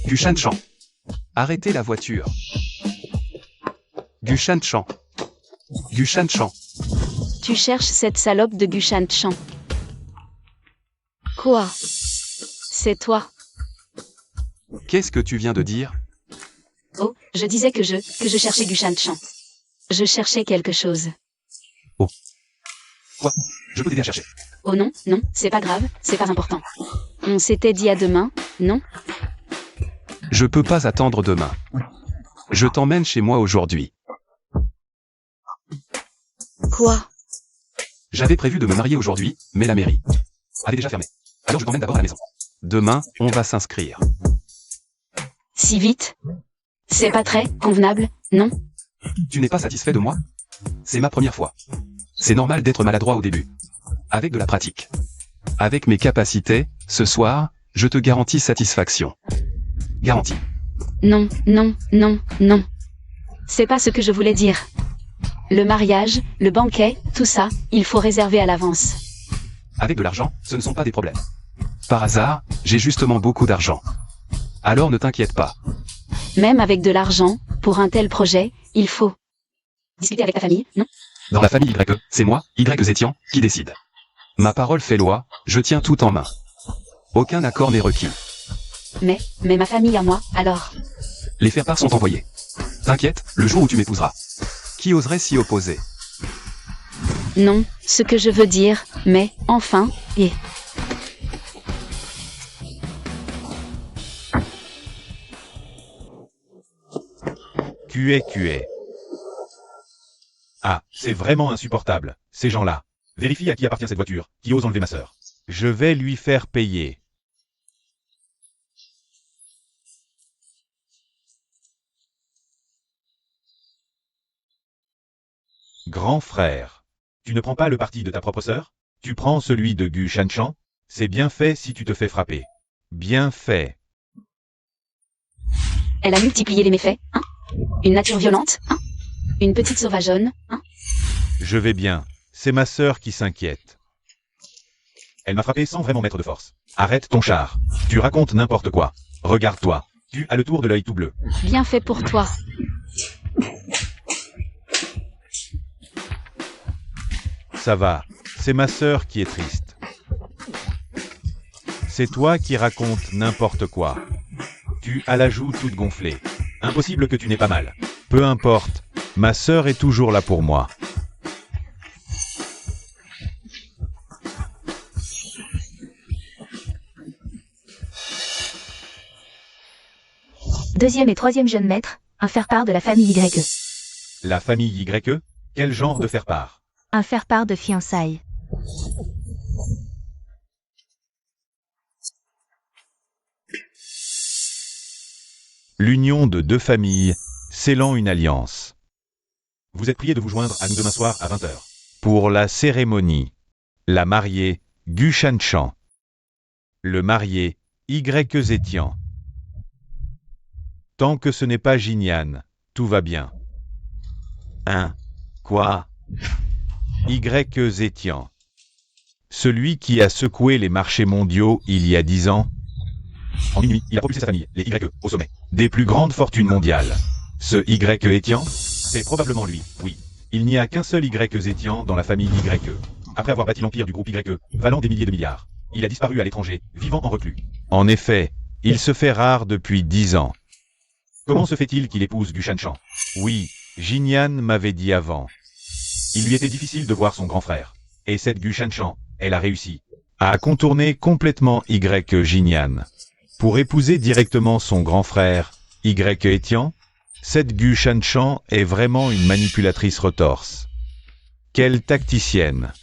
Gu Shan-chan. Arrêtez la voiture. Gu Shan-chan. Gu Shan-chan. Tu cherches cette salope de Gu Shan-chan. Quoi? C'est toi. Qu'est-ce que tu viens de dire? Oh, je disais que je cherchais Gu Shan-chan. Je cherchais quelque chose. Quoi? Je peux t'aider à chercher. Oh non, non, c'est pas grave, c'est pas important. On s'était dit à demain, non? Je peux pas attendre demain. Je t'emmène chez moi aujourd'hui. Quoi? J'avais prévu de me marier aujourd'hui, mais la mairie avait déjà fermé. Alors je t'emmène d'abord à la maison. Demain, on va s'inscrire. Si vite? C'est pas très convenable, non? Tu n'es pas satisfait de moi? C'est ma première fois. C'est normal d'être maladroit au début. Avec de la pratique. Avec mes capacités, ce soir, je te garantis satisfaction. Garantie. Non, non, non, non. C'est pas ce que je voulais dire. Le mariage, le banquet, tout ça, il faut réserver à l'avance. Avec de l'argent, ce ne sont pas des problèmes. Par hasard, j'ai justement beaucoup d'argent. Alors ne t'inquiète pas. Même avec de l'argent, pour un tel projet, il faut discuter avec ta famille, non? Dans la famille Y, c'est moi, Y Zétian, qui décide. Ma parole fait loi, je tiens tout en main. Aucun accord n'est requis. Mais ma famille à moi, alors. Les faire-part sont envoyés. T'inquiète, le jour où tu m'épouseras. Qui oserait s'y opposer? Non, ce que je veux dire, mais, enfin, et... QA. Ah, c'est vraiment insupportable, ces gens-là. Vérifie à qui appartient cette voiture, qui ose enlever ma sœur. Je vais lui faire payer. Grand frère. Tu ne prends pas le parti de ta propre sœur? Tu prends celui de Gu Shanchan? C'est bien fait si tu te fais frapper. Bien fait. Elle a multiplié les méfaits, hein? Une nature violente, hein? Une petite sauvageonne, hein? Je vais bien. C'est ma sœur qui s'inquiète. Elle m'a frappé sans vraiment mettre de force. Arrête ton char. Tu racontes n'importe quoi. Regarde-toi. Tu as le tour de l'œil tout bleu. Bien fait pour toi. Ça va. C'est ma sœur qui est triste. C'est toi qui racontes n'importe quoi. Tu as la joue toute gonflée. Impossible que tu n'aies pas mal. Peu importe. Ma sœur est toujours là pour moi. Deuxième et troisième jeune maître, un faire-part de la famille Y. La famille Y? Quel genre de faire-part? Un faire-part de fiançailles. L'union de deux familles, scellant une alliance. Vous êtes prié de vous joindre à nous demain soir à 20h. Pour la cérémonie. La mariée, Gu Shanchan. Le marié, Y Zétian. Tant que ce n'est pas Jinyan, tout va bien. Hein? Quoi? Y Zétian. Celui qui a secoué les marchés mondiaux il y a 10 ans. En une nuit, il a propulsé sa famille, les Y, au sommet des plus grandes fortunes mondiales. Ce Y Zétian? C'est probablement lui, oui. Il n'y a qu'un seul Y Zétian dans la famille Y. Après avoir bâti l'empire du groupe Y, valant des milliers de milliards, il a disparu à l'étranger, vivant en reclus. En effet, il se fait rare depuis 10 ans. Comment se fait-il qu'il épouse Gu Shanchan? Oui, Jinyan m'avait dit avant. Il lui était difficile de voir son grand frère. Et cette Gu Shanchan, elle a réussi à contourner complètement Y Jinyan. Pour épouser directement son grand frère, Y Zétian, cette Gu Shanchan est vraiment une manipulatrice retorse. Quelle tacticienne.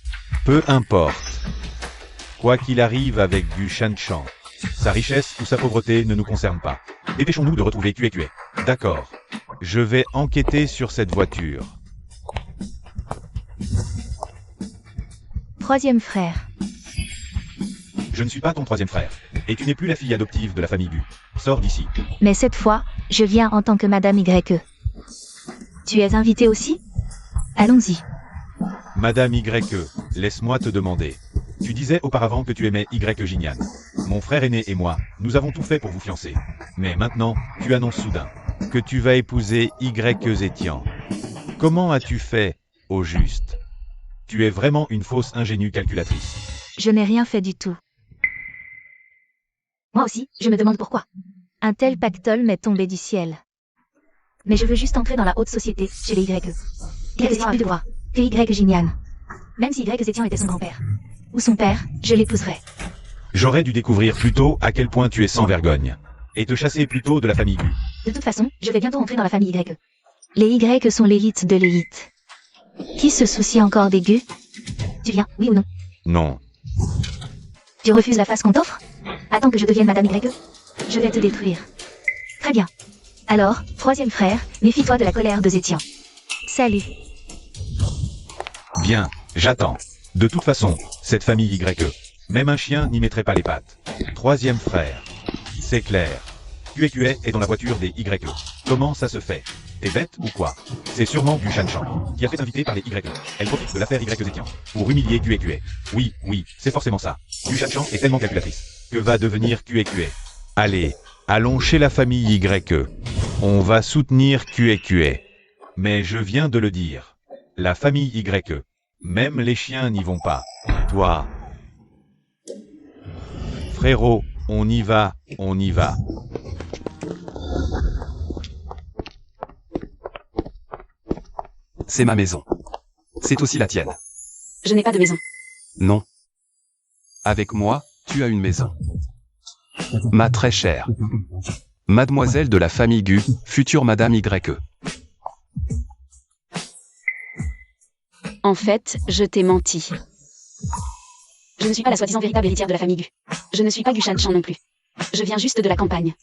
Peu importe. Quoi qu'il arrive avec Gu Shanchan, sa richesse ou sa pauvreté ne nous concerne pas. Dépêchons-nous de retrouver QA. D'accord. Je vais enquêter sur cette voiture. Troisième frère. Je ne suis pas ton troisième frère. Et tu n'es plus la fille adoptive de la famille Gu. Sors d'ici. Mais cette fois, je viens en tant que Madame Y. Tu es invitée aussi? Allons-y. Madame Y, laisse-moi te demander. Tu disais auparavant que tu aimais Y Jinyan. Mon frère aîné et moi, nous avons tout fait pour vous fiancer. Mais maintenant, tu annonces soudain que tu vas épouser Y Zétian. Comment as-tu fait, au juste? Tu es vraiment une fausse ingénue calculatrice. Je n'ai rien fait du tout. Moi aussi, je me demande pourquoi. Un tel pactole m'est tombé du ciel. Mais je veux juste entrer dans la haute société, chez les Y. Y Zétian a plus de droit que Y Jinyan. Même si Y Zétian était son grand-père. Ou son père, je l'épouserais. J'aurais dû découvrir plus tôt à quel point tu es sans vergogne. Et te chasser plus tôt de la famille Gu. De toute façon, je vais bientôt entrer dans la famille Y. Les Y sont l'élite de l'élite. Qui se soucie encore des Gu? Tu viens, oui ou non? Non. Tu refuses la face qu'on t'offre? Attends que je devienne Madame Y. Je vais te détruire. Très bien. Alors, troisième frère, méfie-toi de la colère de Zétian. Salut. Bien, j'attends. De toute façon, cette famille Y, même un chien n'y mettrait pas les pattes. Troisième frère. C'est clair. QA est dans la voiture des Y. Comment ça se fait? T'es bête ou quoi? C'est sûrement Gu Shanshan, qui a fait inviter par les YE. Elle profite de l'affaire Y Zetian pour humilier QE. Oui, c'est forcément ça. Gu Shanshan est tellement calculatrice que va devenir QE. Allez, allons chez la famille YE. On va soutenir QE. Mais je viens de le dire. La famille YE. Même les chiens n'y vont pas. Toi. Frérot, on y va. C'est ma maison. C'est aussi la tienne. Je n'ai pas de maison. Non. Avec moi, tu as une maison. Ma très chère. Mademoiselle de la famille Gu, future Madame YE. En fait, je t'ai menti. Je ne suis pas la soi-disant véritable héritière de la famille Gu. Je ne suis pas Gu Shanshan non plus. Je viens juste de la campagne.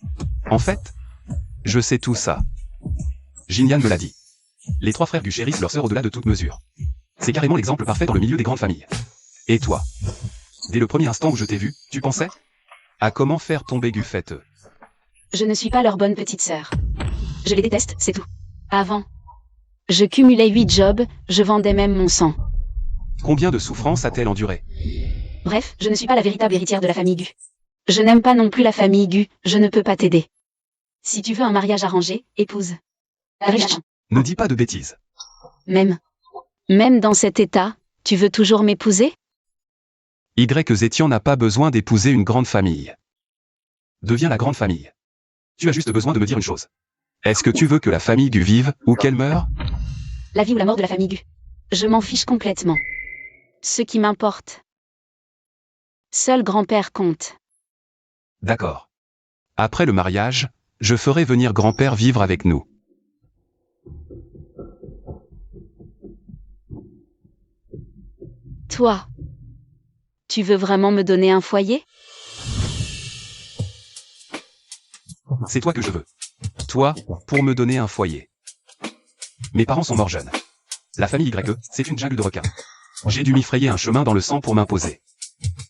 En fait, je sais tout ça. Jinyan me l'a dit. Les 3 frères Gu chérissent leur sœur au-delà de toute mesure. C'est carrément l'exemple parfait dans le milieu des grandes familles. Et toi? Dès le premier instant où je t'ai vu, tu pensais à comment faire tomber Gu Fête. Je ne suis pas leur bonne petite sœur. Je les déteste, c'est tout. Avant, je cumulais 8 jobs, je vendais même mon sang. Combien de souffrances a-t-elle enduré? Bref, je ne suis pas la véritable héritière de la famille Gu. Je n'aime pas non plus la famille Gu, je ne peux pas t'aider. Si tu veux un mariage arrangé, épouse. Ne dis pas de bêtises. Même dans cet état, tu veux toujours m'épouser? Y Zetian n'a pas besoin d'épouser une grande famille. Deviens la grande famille. Tu as juste besoin de me dire une chose. Est-ce que tu veux que la famille Gu vive, ou qu'elle meure? La vie ou la mort de la famille Gu. Je m'en fiche complètement. Ce qui m'importe. Seul grand-père compte. D'accord. Après le mariage, je ferai venir grand-père vivre avec nous. Toi, tu veux vraiment me donner un foyer? C'est toi que je veux. Toi, pour me donner un foyer. Mes parents sont morts jeunes. La famille YE, c'est une jungle de requins. J'ai dû m'y frayer un chemin dans le sang pour m'imposer.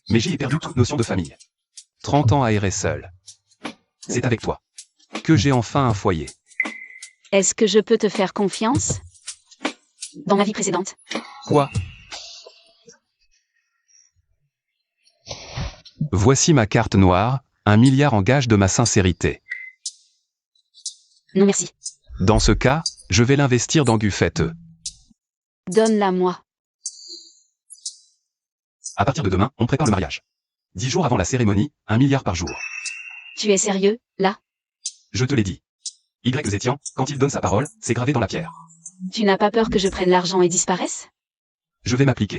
Mais j'y ai perdu toute notion de famille. 30 ans à errer seul. C'est avec toi que j'ai enfin un foyer. Est-ce que je peux te faire confiance? Dans ma vie précédente. Quoi? Voici ma carte noire, 1 milliard en gage de ma sincérité. Non merci. Dans ce cas, je vais l'investir dans Gu Fête. Donne-la moi. À partir de demain, on prépare le mariage. 10 jours avant la cérémonie, 1 milliard par jour. Tu es sérieux, là? Je te l'ai dit. Y Zetian, quand il donne sa parole, c'est gravé dans la pierre. Tu n'as pas peur que je prenne l'argent et disparaisse? Je vais m'appliquer.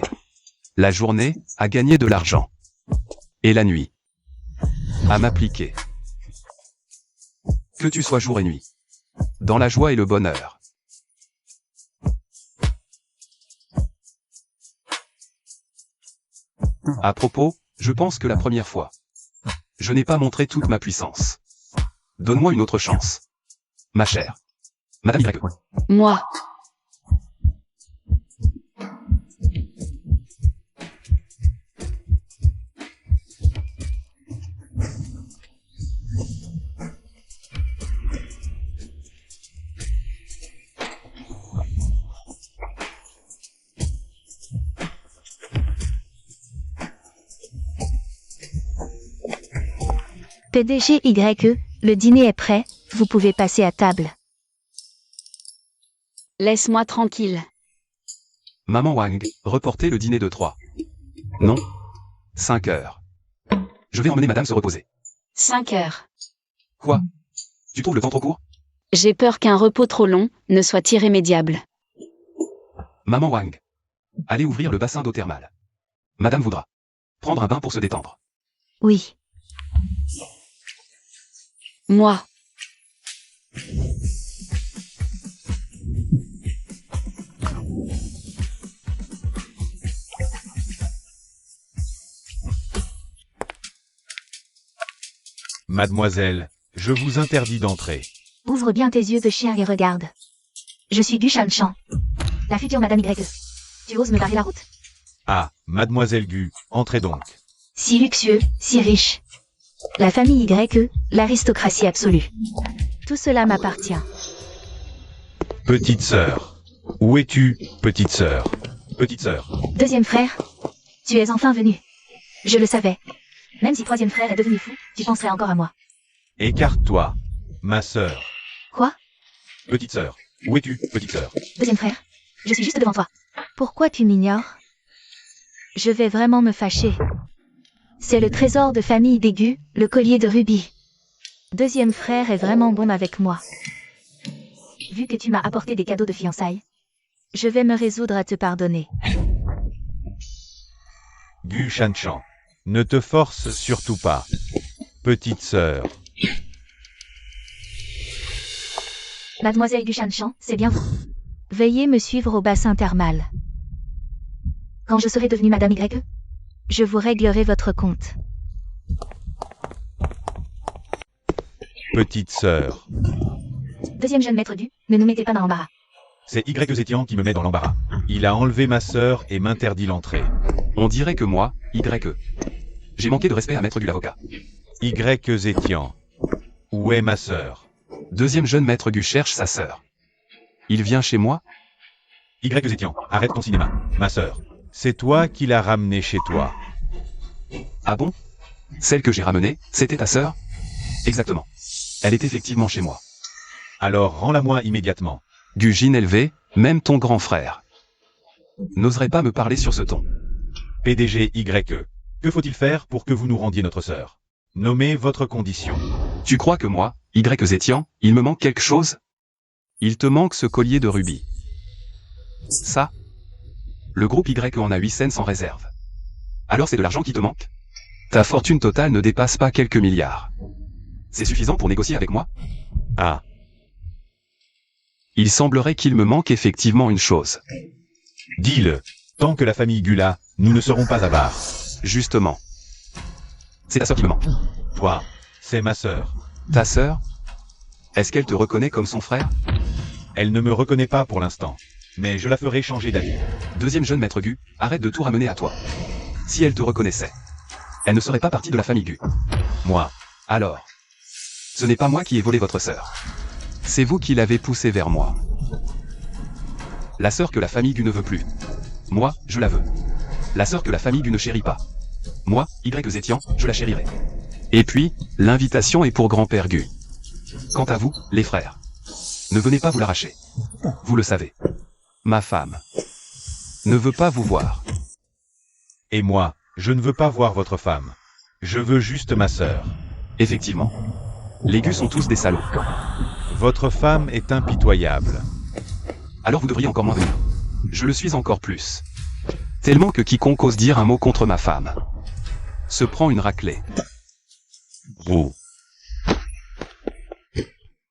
La journée, à gagner de l'argent. Et la nuit, à m'appliquer. Que tu sois jour et nuit. Dans la joie et le bonheur. À propos, je pense que la première fois, je n'ai pas montré toute ma puissance. Donne-moi une autre chance. Ma chère. Madame Y. Moi. PDG YE, le dîner est prêt, vous pouvez passer à table. Laisse-moi tranquille. Maman Wang, reportez le dîner de 3. Non. 5 heures. Je vais emmener madame se reposer. 5 heures. Quoi? Tu trouves le temps trop court? J'ai peur qu'un repos trop long ne soit irrémédiable. Maman Wang. Allez ouvrir le bassin d'eau thermale. Madame voudra prendre un bain pour se détendre. Oui. Moi. Mademoiselle, je vous interdis d'entrer. Ouvre bien tes yeux de chien et regarde. Je suis Gu Shanshan, la future Madame YE. Tu oses me barrer la route? Ah, Mademoiselle Gu, entrez donc. Si luxueux, si riche. La famille YE, l'aristocratie absolue. Tout cela m'appartient. Petite sœur. Où es-tu, petite sœur? Petite sœur. Deuxième frère, tu es enfin venu. Je le savais. Même si troisième frère est devenu fou, tu penserais encore à moi. Écarte-toi, ma sœur. Quoi? Petite sœur. Où es-tu, petite sœur? Deuxième frère, je suis juste devant toi. Pourquoi tu m'ignores? Je vais vraiment me fâcher. C'est le trésor de famille d'Aigu, le collier de rubis. Deuxième frère est vraiment bon avec moi. Vu que tu m'as apporté des cadeaux de fiançailles, je vais me résoudre à te pardonner. Gu Shanshan. Ne te force surtout pas. Petite sœur. Mademoiselle Guchanchan, c'est bien vous. Veuillez me suivre au bassin thermal. Quand je serai devenue Madame Y, je vous réglerai votre compte. Petite sœur. Deuxième jeune maître du, ne nous mettez pas dans l'embarras. C'est Y Zétian qui me met dans l'embarras. Il a enlevé ma sœur et m'interdit l'entrée. On dirait que moi, Y. J'ai manqué de respect à maître Gu l'avocat. Y Zétian. Où est ma sœur? Deuxième jeune maître Gu cherche sa sœur. Il vient chez moi? Y Zétian, arrête ton cinéma. Ma sœur. C'est toi qui l'as ramenée chez toi. Ah bon? Celle que j'ai ramenée, c'était ta sœur? Exactement. Elle est effectivement chez moi. Alors rends-la-moi immédiatement. Gu Jin élevé, même ton grand frère n'oserait pas me parler sur ce ton. PDG Y. Que faut-il faire pour que vous nous rendiez notre sœur? Nommez votre condition. Tu crois que moi, Y Zétian, il me manque quelque chose? Il te manque ce collier de rubis. Ça? Le groupe Y en a 8 cents sans réserve. Alors c'est de l'argent qui te manque? Ta fortune totale ne dépasse pas quelques milliards. C'est suffisant pour négocier avec moi? Ah. Il semblerait qu'il me manque effectivement une chose. Dis-le. Tant que la famille Gula, nous ne serons pas avares. Justement. C'est ta sœur qui me manque. Toi, c'est ma sœur. Ta sœur? Est-ce qu'elle te reconnaît comme son frère? Elle ne me reconnaît pas pour l'instant. Mais je la ferai changer d'avis. Deuxième jeune maître Gu, arrête de tout ramener à toi. Si elle te reconnaissait, elle ne serait pas partie de la famille Gu. Moi. Alors, ce n'est pas moi qui ai volé votre sœur. C'est vous qui l'avez poussée vers moi. La sœur que la famille Gu ne veut plus. Moi, je la veux. La sœur que la famille Gu ne chérit pas. Moi, Y Zétian, je la chérirai. Et puis, l'invitation est pour grand-père Gu. Quant à vous, les frères, ne venez pas vous l'arracher. Vous le savez. Ma femme ne veut pas vous voir. Et moi, je ne veux pas voir votre femme. Je veux juste ma sœur. Effectivement. Les Gus sont tous des salauds. Votre femme est impitoyable. Alors vous devriez encore moins venir. Je le suis encore plus. Tellement que quiconque ose dire un mot contre ma femme se prend une raclée. Roux.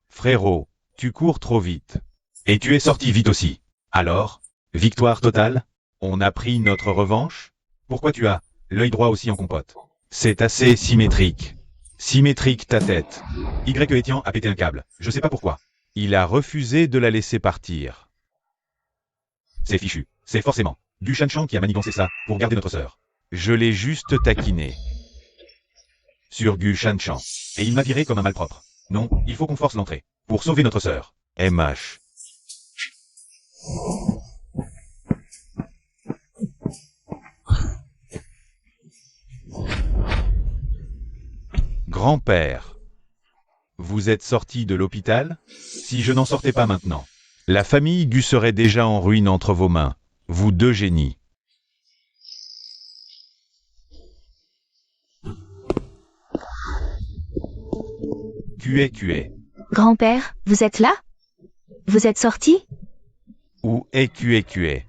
Frérot, tu cours trop vite. Et tu es sorti vite aussi. Alors, victoire totale? On a pris notre revanche? Pourquoi tu as l'œil droit aussi en compote? C'est assez symétrique. Symétrique ta tête. Y Etienne a pété un câble. Je sais pas pourquoi. Il a refusé de la laisser partir. C'est fichu. C'est forcément Gu Shanshan qui a manigancé ça pour garder notre sœur. Je l'ai juste taquiné. Sur Gu Shanshan. Et il m'a viré comme un malpropre. Non, il faut qu'on force l'entrée. Pour sauver notre sœur. MH. Grand-père. Vous êtes sorti de l'hôpital? Si je n'en sortais pas maintenant, la famille Gu serait déjà en ruine entre vos mains. Vous deux génies. QE. Grand-père, vous êtes là? Vous êtes sorti? Où est QE?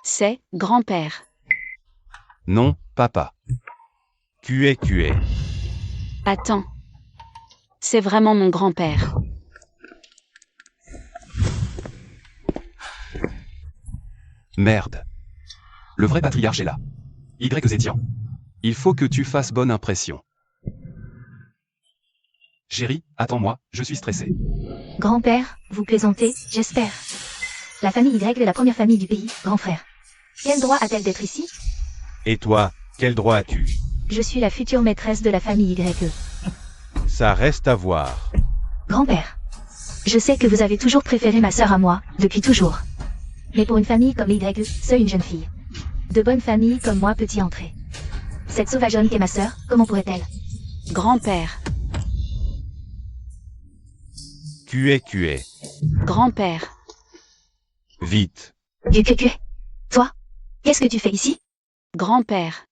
C'est grand-père. Non, papa. QE. Attends. C'est vraiment mon grand-père. Merde. Le vrai patriarche est là. Y Zétian. Il faut que tu fasses bonne impression. Chérie, attends-moi, je suis stressé. Grand-père, vous plaisantez, j'espère. La famille Y est la première famille du pays, grand frère. Quel droit a-t-elle d'être ici? Et toi, quel droit as-tu? Je suis la future maîtresse de la famille YE. Ça reste à voir. Grand-père. Je sais que vous avez toujours préféré ma sœur à moi, depuis toujours. Mais pour une famille comme les YE, seule une jeune fille. De bonne famille comme moi peut y entrer. Cette sauvageonne qu'est ma sœur, comment pourrait-elle? Grand-père. QE. Grand-père. Vite. QQQ. Toi, qu'est-ce que tu fais ici? Grand-père.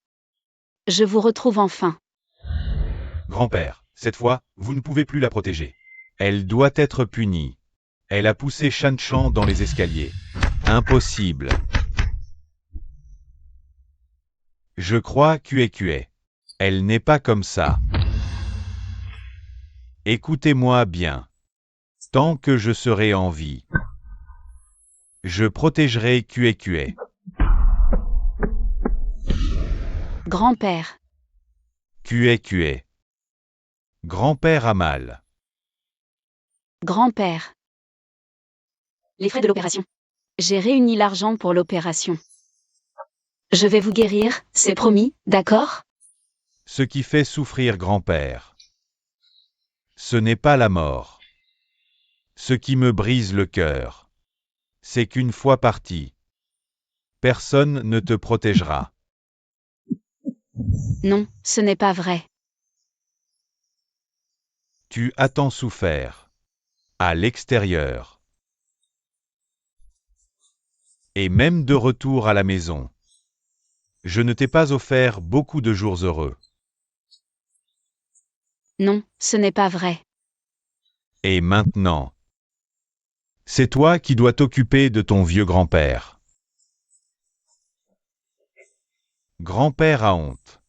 Je vous retrouve enfin. Grand-père, cette fois, vous ne pouvez plus la protéger. Elle doit être punie. Elle a poussé Shanshan dans les escaliers. Impossible. Je crois QE. Elle n'est pas comme ça. Écoutez-moi bien. Tant que je serai en vie, je protégerai QE. Grand-père. QE. Grand-père a mal. Grand-père. Les frais de l'opération. J'ai réuni l'argent pour l'opération. Je vais vous guérir, c'est promis, d'accord? Ce qui fait souffrir grand-père, ce n'est pas la mort. Ce qui me brise le cœur, c'est qu'une fois parti, personne ne te protégera. Non, ce n'est pas vrai. Tu as tant souffert. À l'extérieur. Et même de retour à la maison. Je ne t'ai pas offert beaucoup de jours heureux. Non, ce n'est pas vrai. Et maintenant, c'est toi qui dois t'occuper de ton vieux grand-père. Grand-père a honte.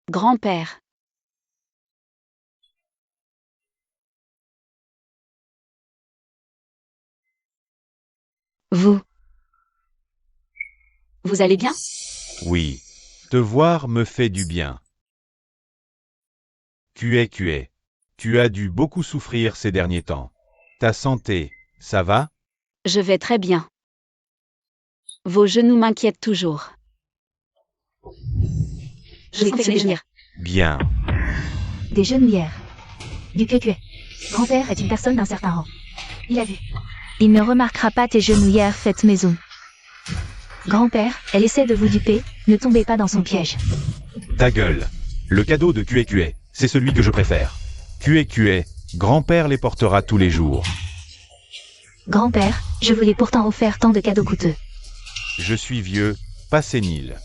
Grand-père. Vous allez bien? Oui, te voir me fait du bien. QE. Tu as dû beaucoup souffrir ces derniers temps. Ta santé, ça va? Je vais très bien. Vos genoux m'inquiètent toujours. Je vais les genouillères. Bien. Des genouillères. Du QQ. Grand-père est une personne d'un certain rang. Il a vu. Il ne remarquera pas tes genouillères faites maison. Grand-père, elle essaie de vous duper, ne tombez pas dans son piège. Ta gueule. Le cadeau de QE, c'est celui que je préfère. QE, grand-père les portera tous les jours. Grand-père, je vous l'ai pourtant offert tant de cadeaux coûteux. Je suis vieux, pas sénile.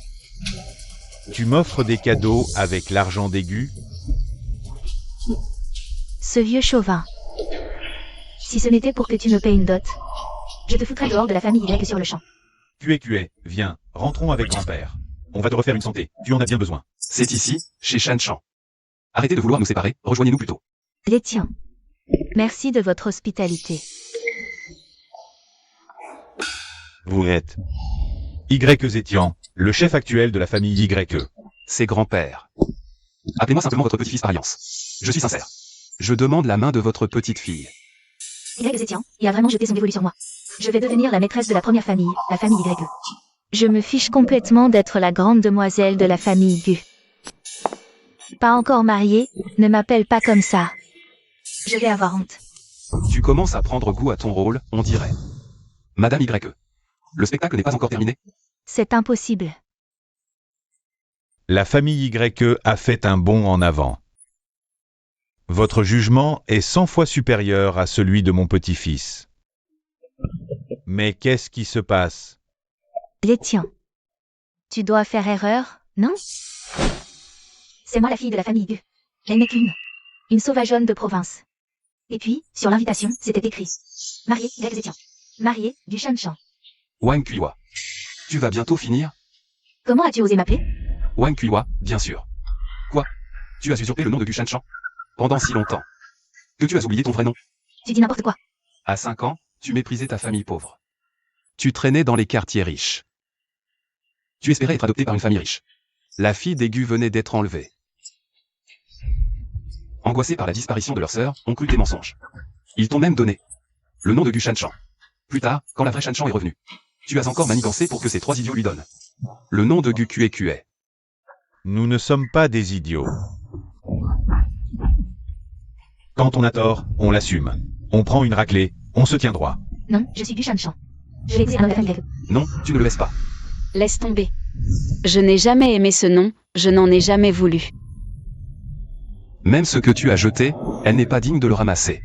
Tu m'offres des cadeaux avec l'argent d'aigu? Ce vieux chauvin. Si ce n'était pour que tu me paies une dot, je te foutrais dehors de la famille Y sur le champ. QE, viens, rentrons avec grand-père. On va te refaire une santé, tu en as bien besoin. C'est ici, chez Shanshan. Arrêtez de vouloir nous séparer, rejoignez-nous plutôt. Les tiens. Merci de votre hospitalité. Vous êtes Y Zetian, le chef actuel de la famille YE. C'est grand-père. Appelez-moi simplement votre petit-fils par alliance. Je suis sincère. Je demande la main de votre petite fille. Y Zetian, il a vraiment jeté son dévolu sur moi. Je vais devenir la maîtresse de la première famille, la famille YE. Je me fiche complètement d'être la grande demoiselle de la famille Gu. Pas encore mariée, ne m'appelle pas comme ça. Je vais avoir honte. Tu commences à prendre goût à ton rôle, on dirait. Madame YE. Le spectacle n'est pas encore terminé. C'est impossible. La famille YE a fait un bond en avant. Votre jugement est 100 fois supérieur à celui de mon petit-fils. Mais qu'est-ce qui se passe? Les tiens. Tu dois faire erreur, non? C'est moi la fille de la famille Gu. Elle n'est qu'une. Une sauvageonne de province. Et puis, sur l'invitation, c'était écrit. Mariée, Y Zetian. Mariée, du Shanshan. Wang Kuiwa. Tu vas bientôt finir? Comment as-tu osé m'appeler? Wang Kuiwa, bien sûr. Quoi? Tu as usurpé le nom de Gu Shanshan? Pendant si longtemps. Que tu as oublié ton vrai nom? Tu dis n'importe quoi. À 5 ans, tu méprisais ta famille pauvre. Tu traînais dans les quartiers riches. Tu espérais être adopté par une famille riche. La fille d'Aigu venait d'être enlevée. Angoissés par la disparition de leur sœur, on crut tes mensonges. Ils t'ont même donné le nom de Gu Shanshan. Plus tard, quand la vraie Shanshan est revenue, tu as encore manigancé pour que ces 3 idiots lui donnent le nom de Gu Kue. Nous ne sommes pas des idiots. Quand on a tort, on l'assume. On prend une raclée, on se tient droit. Non, je suis Gu Shanshan. Je vais épouser un homme de famille grec. Non, tu ne le laisses pas. Laisse tomber. Je n'ai jamais aimé ce nom, je n'en ai jamais voulu. Même ce que tu as jeté, elle n'est pas digne de le ramasser.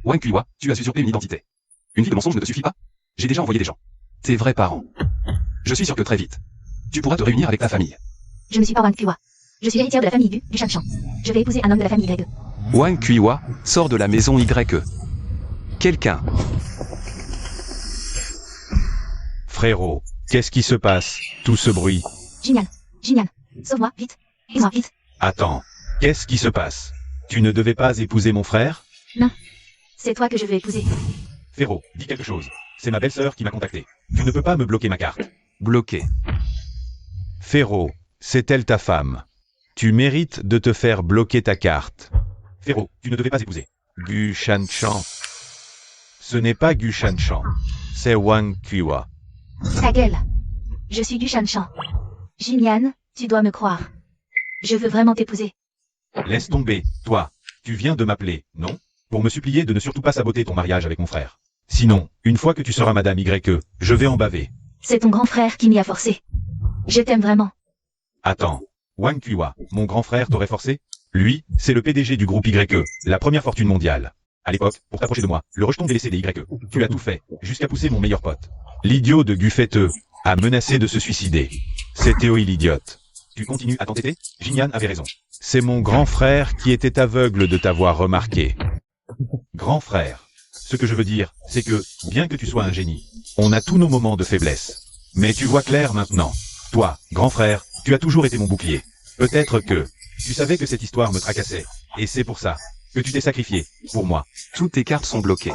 Wang Kuiwa, tu as usurpé une identité. Une vie de mensonge ne te suffit pas? J'ai déjà envoyé des gens. Tes vrais parents. Je suis sûr que très vite, tu pourras te réunir avec ta famille. Je ne suis pas Wang Kuiwa. Je suis héritière de la famille Gu Shanshan. Je vais épouser un homme de la famille Y. Wang Kuiwa sort de la maison YE. Quelqu'un. Frérot, qu'est-ce qui se passe? Tout ce bruit. Jinyan. Sauve-moi, vite. Aide-moi, vite. Attends, qu'est-ce qui se passe? Tu ne devais pas épouser mon frère? Non. C'est toi que je veux épouser. Féro, dis quelque chose. C'est ma belle-sœur qui m'a contacté. Tu ne peux pas me bloquer ma carte. Bloqué. Féro, c'est elle ta femme. Tu mérites de te faire bloquer ta carte. Féro, tu ne devais pas épouser Gu Shanshan. Ce n'est pas Gu Shanshan. C'est Wang Kuiwa. Ta gueule. Je suis Gu Shanshan. Jinyan, tu dois me croire. Je veux vraiment t'épouser. Laisse tomber, toi. Tu viens de m'appeler, non? Pour me supplier de ne surtout pas saboter ton mariage avec mon frère. Sinon, une fois que tu seras Madame YE, je vais en baver. C'est ton grand frère qui m'y a forcé. Je t'aime vraiment. Attends. Wang Kuiwa, mon grand frère t'aurait forcé? Lui, c'est le PDG du groupe YE, la première fortune mondiale. À l'époque, pour t'approcher de moi, le rejeton délaissé des YE. Tu as tout fait, jusqu'à pousser mon meilleur pote. L'idiot de Gufeteux a menacé de se suicider. C'est Théoï l'idiote. Tu continues à t'entêter? Jinyan avait raison. C'est mon grand frère qui était aveugle de t'avoir remarqué. Grand frère. Ce que je veux dire, c'est que, bien que tu sois un génie, on a tous nos moments de faiblesse. Mais tu vois clair maintenant. Toi, grand frère, tu as toujours été mon bouclier. Peut-être que, tu savais que cette histoire me tracassait. Et c'est pour ça que tu t'es sacrifié, pour moi. Toutes tes cartes sont bloquées.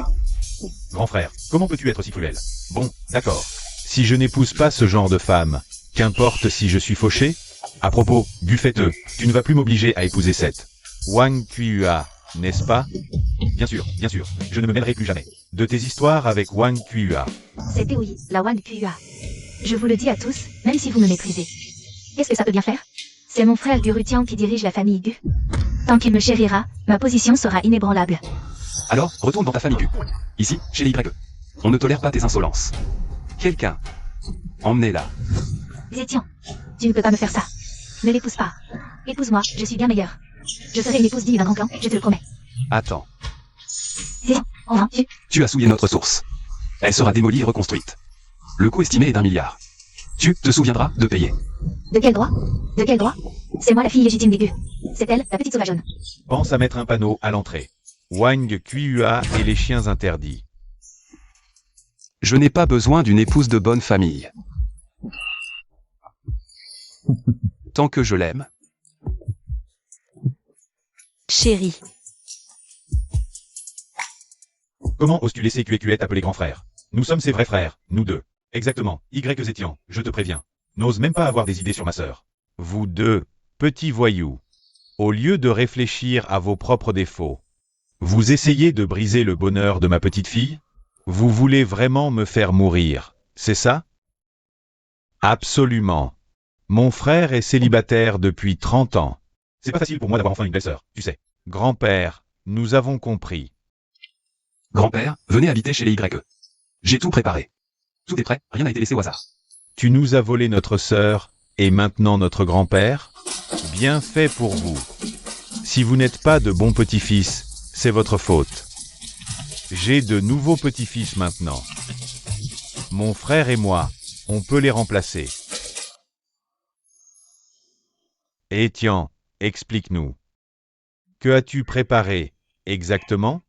Grand frère, comment peux-tu être si cruel? Bon, d'accord. Si je n'épouse pas ce genre de femme, qu'importe si je suis fauché? À propos, Gufeteux, tu ne vas plus m'obliger à épouser cette Wang Kuiwa, n'est-ce pas? Bien sûr, je ne me mêlerai plus jamais de tes histoires avec Wang Kuiwa. C'est Théoï, la Wang Kuiwa. Je vous le dis à tous, même si vous me méprisez. Qu'est-ce que ça peut bien faire? C'est mon frère Gurutian qui dirige la famille Gu. Tant qu'il me chérira, ma position sera inébranlable. Alors, retourne dans ta famille Gu. Ici, chez les YE. On ne tolère pas tes insolences. Quelqu'un. Emmenez-la. Zétian, tu ne peux pas me faire ça. Ne l'épouse pas. Épouse-moi, je suis bien meilleure. Je serai une épouse digne d'un grand clan, je te le promets. Attends. Zétian, enfin, Tu as souillé notre source. Elle sera démolie et reconstruite. Le coût estimé est d'1 milliard. Tu te souviendras de payer. De quel droit? De quel droit? C'est moi la fille légitime des Gu. C'est elle, la petite sauvageonne. Pense à mettre un panneau à l'entrée. Wang Kuiwa et les chiens interdits. Je n'ai pas besoin d'une épouse de bonne famille. Tant que je l'aime. Chérie. Comment oses-tu laisser QQE t'appeler grand frère? Nous sommes ses vrais frères, nous deux. Exactement, Y Zétian, je te préviens. N'ose même pas avoir des idées sur ma sœur. Vous deux, petits voyous. Au lieu de réfléchir à vos propres défauts, vous essayez de briser le bonheur de ma petite fille? Vous voulez vraiment me faire mourir, c'est ça? Absolument. Mon frère est célibataire depuis 30 ans. C'est pas facile pour moi d'avoir enfin une belle-sœur, tu sais. Grand-père, nous avons compris. Grand-père, venez habiter chez les YE. J'ai tout préparé. Tout est prêt, rien n'a été laissé au hasard. Tu nous as volé notre sœur, et maintenant notre grand-père? Bien fait pour vous. Si vous n'êtes pas de bons petits-fils, c'est votre faute. J'ai de nouveaux petits-fils maintenant. Mon frère et moi, on peut les remplacer. Et tiens, explique-nous. Que as-tu préparé, exactement?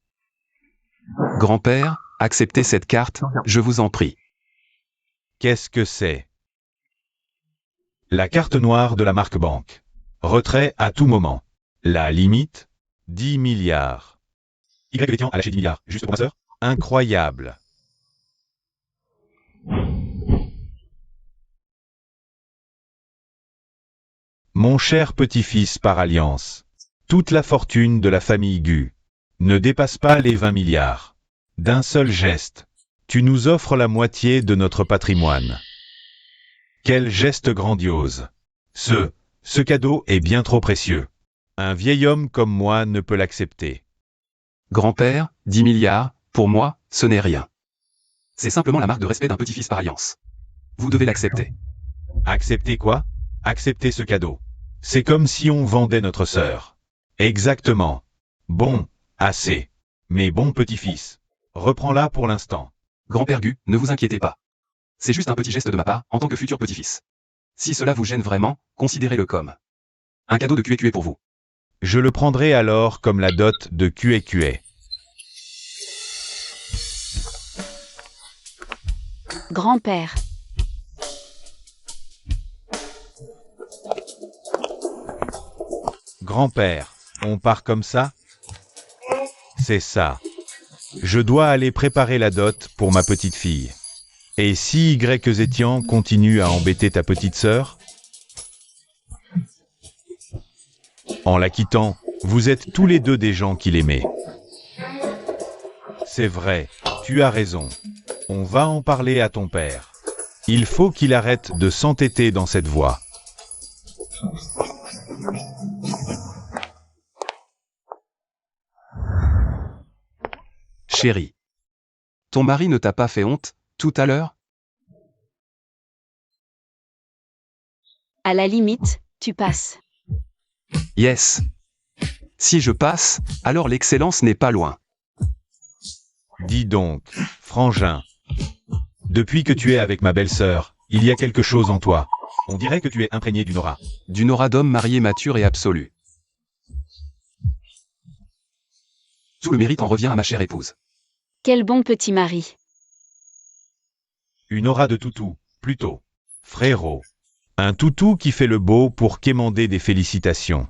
Grand-père, acceptez cette carte, je vous en prie. Qu'est-ce que c'est? La carte noire de la marque banque. Retrait à tout moment. La limite, 10 milliards. Y Vétian a lâché 10 milliards, juste pour ma sœur? Incroyable. Mon cher petit-fils par alliance, toute la fortune de la famille Gu ne dépasse pas les 20 milliards. D'un seul geste, tu nous offres la moitié de notre patrimoine. Quel geste grandiose! Ce cadeau est bien trop précieux. Un vieil homme comme moi ne peut l'accepter. Grand-père, 10 milliards, pour moi, ce n'est rien. C'est simplement la marque de respect d'un petit-fils par alliance. Vous devez l'accepter. Accepter quoi? Accepter ce cadeau. C'est comme si on vendait notre sœur. Exactement. Bon, assez. Mais bon petit-fils, reprends-la pour l'instant. Grand-père Gu, ne vous inquiétez pas. C'est juste un petit geste de ma part, en tant que futur petit-fils. Si cela vous gêne vraiment, considérez-le comme un cadeau de QQ pour vous. Je le prendrai alors comme la dot de QQ. Grand-père. Grand-père, on part comme ça? C'est ça. Je dois aller préparer la dot pour ma petite fille. Et si Y Zétian continue à embêter ta petite sœur? En la quittant, vous êtes tous les deux des gens qu'il aimait. C'est vrai, tu as raison. On va en parler à ton père. Il faut qu'il arrête de s'entêter dans cette voie. Chérie. Ton mari ne t'a pas fait honte, tout à l'heure? À la limite, tu passes. Yes. Si je passe, alors l'excellence n'est pas loin. Dis donc, frangin. Depuis que tu es avec ma belle-sœur, il y a quelque chose en toi. On dirait que tu es imprégné d'une aura. D'une aura d'homme marié mature et absolu. Tout le mérite en revient à ma chère épouse. Quel bon petit mari. Une aura de toutou, plutôt. Frérot. Un toutou qui fait le beau pour quémander des félicitations.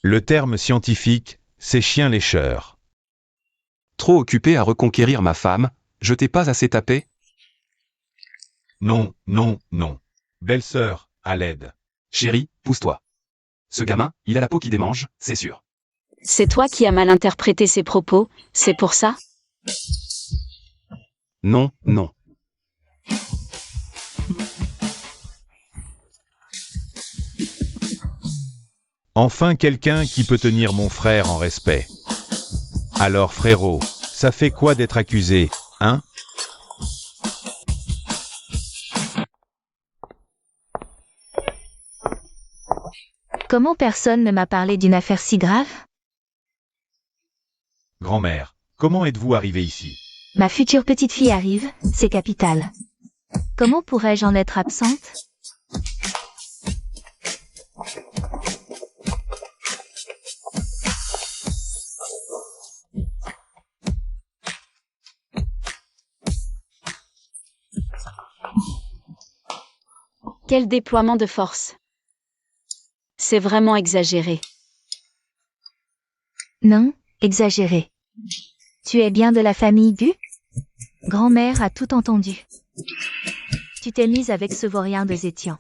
Le terme scientifique, c'est chien lécheur. Trop occupé à reconquérir ma femme, je t'ai pas assez tapé? Non, non, non. Belle-sœur, à l'aide. Chérie, pousse-toi. Ce gamin, il a la peau qui démange, c'est sûr. C'est toi qui as mal interprété ses propos, c'est pour ça? Non, non. Enfin quelqu'un qui peut tenir mon frère en respect. Alors frérot, ça fait quoi d'être accusé, hein? Comment personne ne m'a parlé d'une affaire si grave? Grand-mère, comment êtes-vous arrivé ici? Ma future petite fille arrive, c'est capital. Comment pourrais-je en être absente? Quel déploiement de force. C'est vraiment exagéré. Non, exagéré. Tu es bien de la famille Gu? Grand-mère a tout entendu. Tu t'es mise avec ce vaurien de Zétian.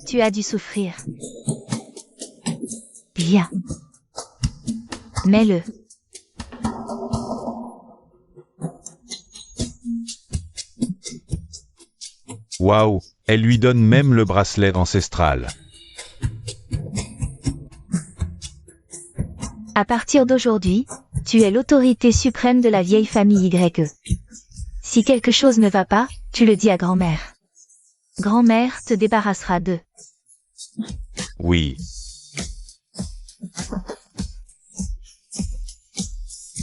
Tu as dû souffrir. Bien. Mets-le. Waouh, elle lui donne même le bracelet ancestral. À partir d'aujourd'hui, tu es l'autorité suprême de la vieille famille YE. Si quelque chose ne va pas, tu le dis à grand-mère. Grand-mère te débarrassera d'eux. Oui.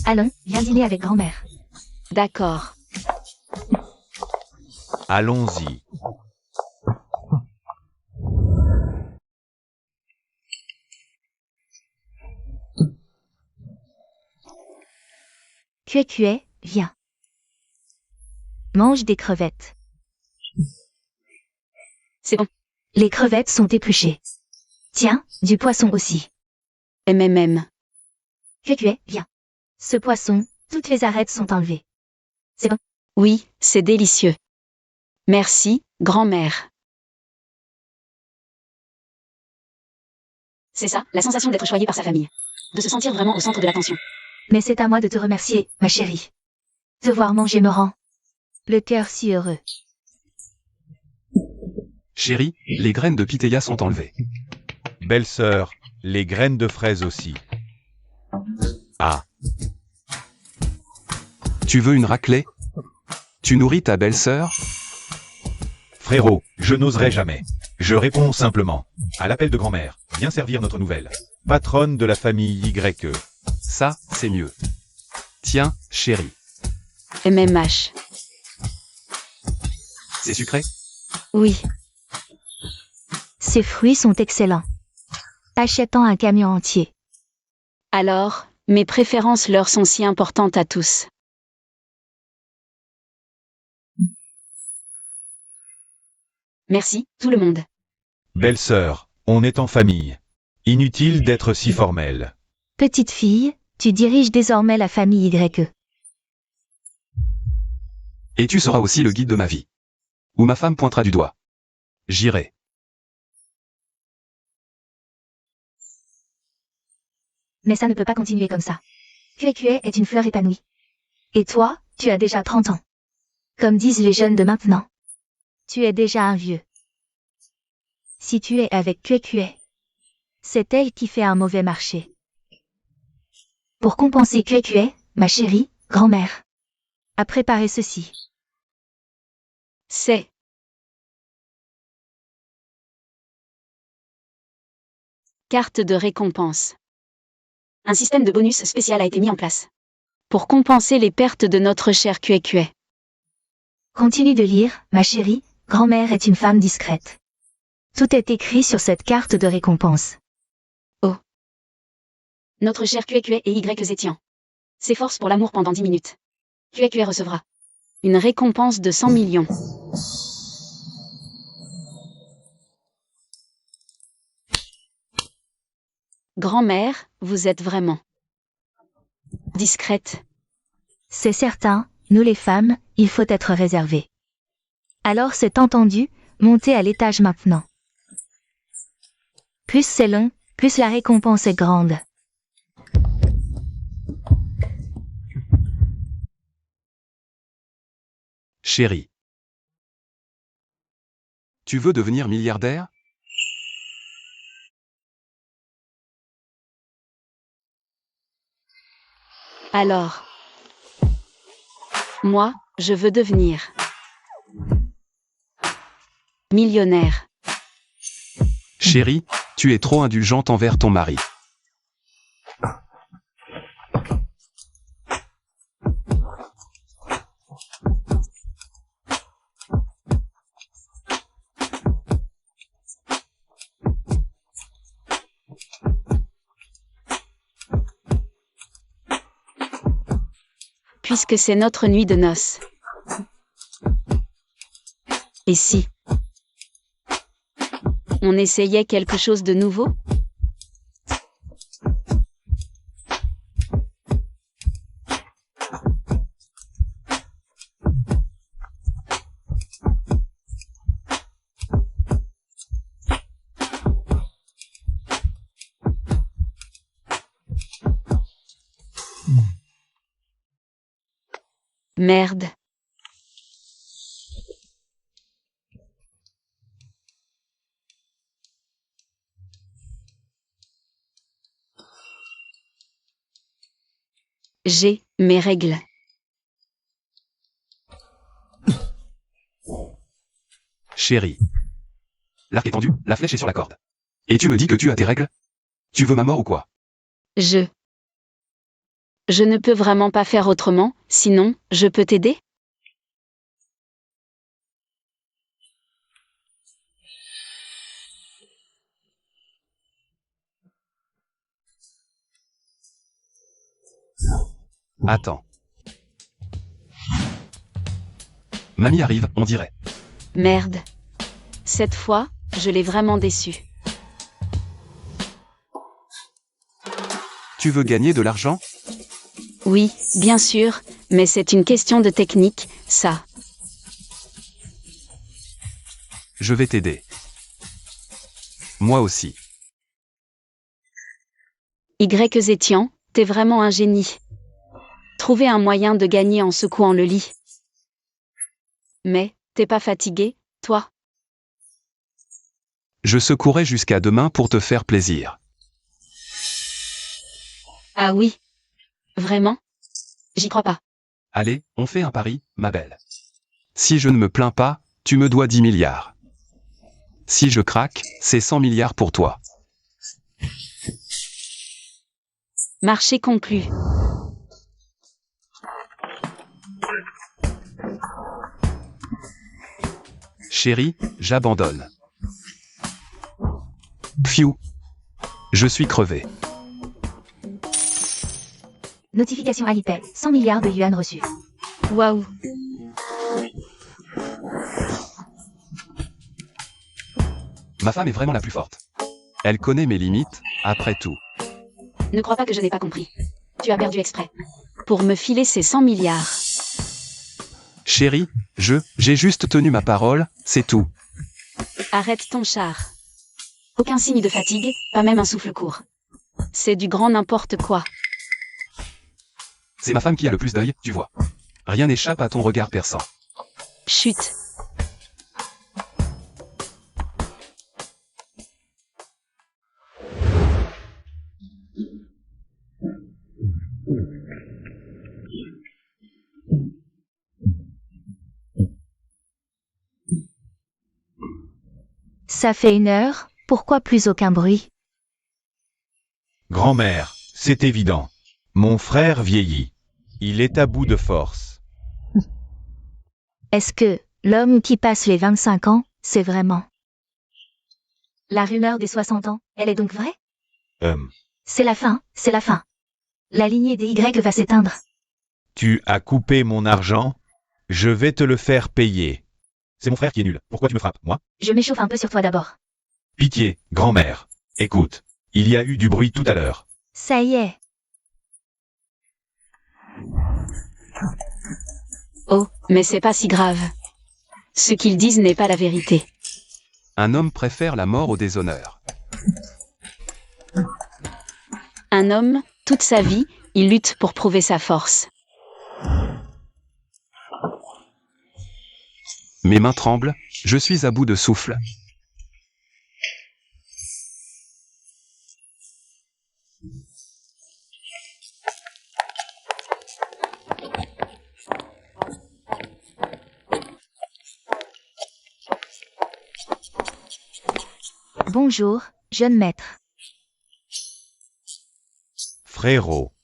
Allons, viens dîner avec grand-mère. D'accord. Allons-y. Cué, viens. Mange des crevettes. C'est bon. Les crevettes sont épluchées. Tiens, du poisson aussi. MMM. Cué, viens. Ce poisson, toutes les arêtes sont enlevées. C'est bon. Oui, c'est délicieux. Merci, grand-mère. C'est ça, la sensation d'être choyé par sa famille. De se sentir vraiment au centre de l'attention. Mais c'est à moi de te remercier, ma chérie. Te voir manger me rend le cœur si heureux. Chérie, les graines de pitaya sont enlevées. Belle-sœur, les graines de fraises aussi. Ah, Tu veux une raclée? Tu nourris ta belle-sœur? frérot, je n'oserais jamais. Je réponds simplement. À l'appel de grand-mère, viens servir notre nouvelle patronne de la famille YE. Ça, c'est mieux. Tiens, chérie, MMH. c'est sucré? Oui. Ces fruits sont excellents. Achète-en un camion entier. Alors, mes préférences leur sont si importantes à tous. Merci, tout le monde. Belle-sœur, on est en famille. Inutile d'être si formel. Petite fille, tu diriges désormais la famille YE. Et tu seras aussi le guide de ma vie. Où ma femme pointera du doigt. J'irai. Mais ça ne peut pas continuer comme ça. QQE est une fleur épanouie. Et toi, tu as déjà 30 ans. Comme disent les jeunes de maintenant. Tu es déjà un vieux. Si tu es avec QQE, c'est elle qui fait un mauvais marché. Pour compenser QQE, ma chérie, grand-mère a préparé ceci. C'est carte de récompense. Un système de bonus spécial a été mis en place pour compenser les pertes de notre cher QQE. Continue de lire, ma chérie, grand-mère est une femme discrète. Tout est écrit sur cette carte de récompense. Notre cher QQE et Y Zétian s'efforce pour l'amour pendant 10 minutes. QQE recevra une récompense de 100 millions. Grand-mère, vous êtes vraiment discrète. C'est certain, nous les femmes, il faut être réservés. Alors c'est entendu, montez à l'étage maintenant. Plus c'est long, plus la récompense est grande. Chérie. Tu veux devenir milliardaire? Alors, moi, je veux devenir millionnaire. Chérie, tu es trop indulgente envers ton mari. Puisque c'est notre nuit de noces. Et si on essayait quelque chose de nouveau? Merde. J'ai mes règles. Chérie. L'arc est tendu, la flèche est sur la corde. Et tu me dis que tu as tes règles? Tu veux ma mort ou quoi? Je ne peux vraiment pas faire autrement, sinon, je peux t'aider? Attends. Mamie arrive, on dirait. Merde. Cette fois, je l'ai vraiment déçu. Tu veux gagner de l'argent? Oui, bien sûr, mais c'est une question de technique, ça. Je vais t'aider. Moi aussi. Y Zétian, t'es vraiment un génie. Trouver un moyen de gagner en secouant le lit. Mais, t'es pas fatigué, toi? Je secouerai jusqu'à demain pour te faire plaisir. Ah oui. Vraiment? J'y crois pas. Allez, on fait un pari, ma belle. Si je ne me plains pas, tu me dois 10 milliards. Si je craque, c'est 100 milliards pour toi. Marché conclu. Chérie, j'abandonne. Pfiou. Je suis crevé. Notification Alipay, 100 milliards de yuan reçus. Waouh. Ma femme est vraiment la plus forte. Elle connaît mes limites, après tout. Ne crois pas que je n'ai pas compris. Tu as perdu exprès. Pour me filer ces 100 milliards. Chérie, j'ai juste tenu ma parole, c'est tout. Arrête ton char. Aucun signe de fatigue, pas même un souffle court. C'est du grand n'importe quoi. C'est ma femme qui a le plus d'œil, tu vois. Rien n'échappe à ton regard perçant. Chut. Ça fait 1 heure, pourquoi plus aucun bruit? Grand-mère, c'est évident. Mon frère vieillit. Il est à bout de force. Est-ce que l'homme qui passe les 25 ans, c'est vraiment? La rumeur des 60 ans, elle est donc vraie? C'est la fin, c'est la fin. La lignée des Y va s'éteindre. Tu as coupé mon argent? Je vais te le faire payer. C'est mon frère qui est nul. Pourquoi tu me frappes, moi? Je m'échauffe un peu sur toi d'abord. Pitié, grand-mère. Écoute, il y a eu du bruit tout à l'heure. Ça y est. Oh, mais c'est pas si grave. Ce qu'ils disent n'est pas la vérité. Un homme préfère la mort au déshonneur. Un homme, toute sa vie, il lutte pour prouver sa force. Mes mains tremblent, je suis à bout de souffle. Bonjour, jeune maître. Frérot.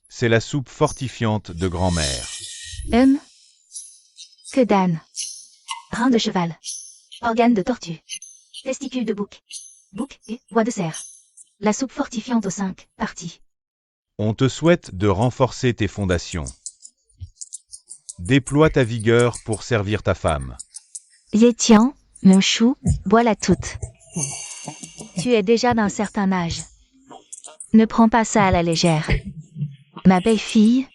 C'est la soupe fortifiante de grand-mère. Que d'âne. Rein de cheval. Organe de tortue. Testicules de bouc. Bouc et bois de cerf. La soupe fortifiante aux 5 parties. On te souhaite de renforcer tes fondations. Déploie ta vigueur pour servir ta femme. Zétian, mon chou, bois-la toute. Tu es déjà d'un certain âge. Ne prends pas ça à la légère. Ma belle-fille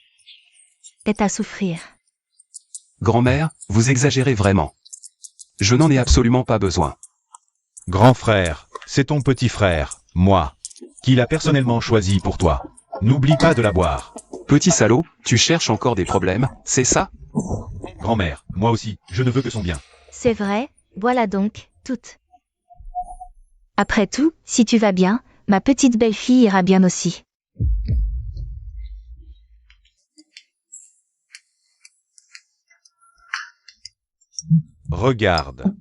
est à souffrir. Grand-mère, vous exagérez vraiment. Je n'en ai absolument pas besoin. Grand frère, c'est ton petit frère, moi, qui l'a personnellement choisi pour toi. N'oublie pas de la boire. Petit salaud, tu cherches encore des problèmes, c'est ça? Grand-mère, moi aussi, je ne veux que son bien. C'est vrai, voilà donc, toute. Après tout, si tu vas bien, ma petite belle-fille ira bien aussi. Regarde.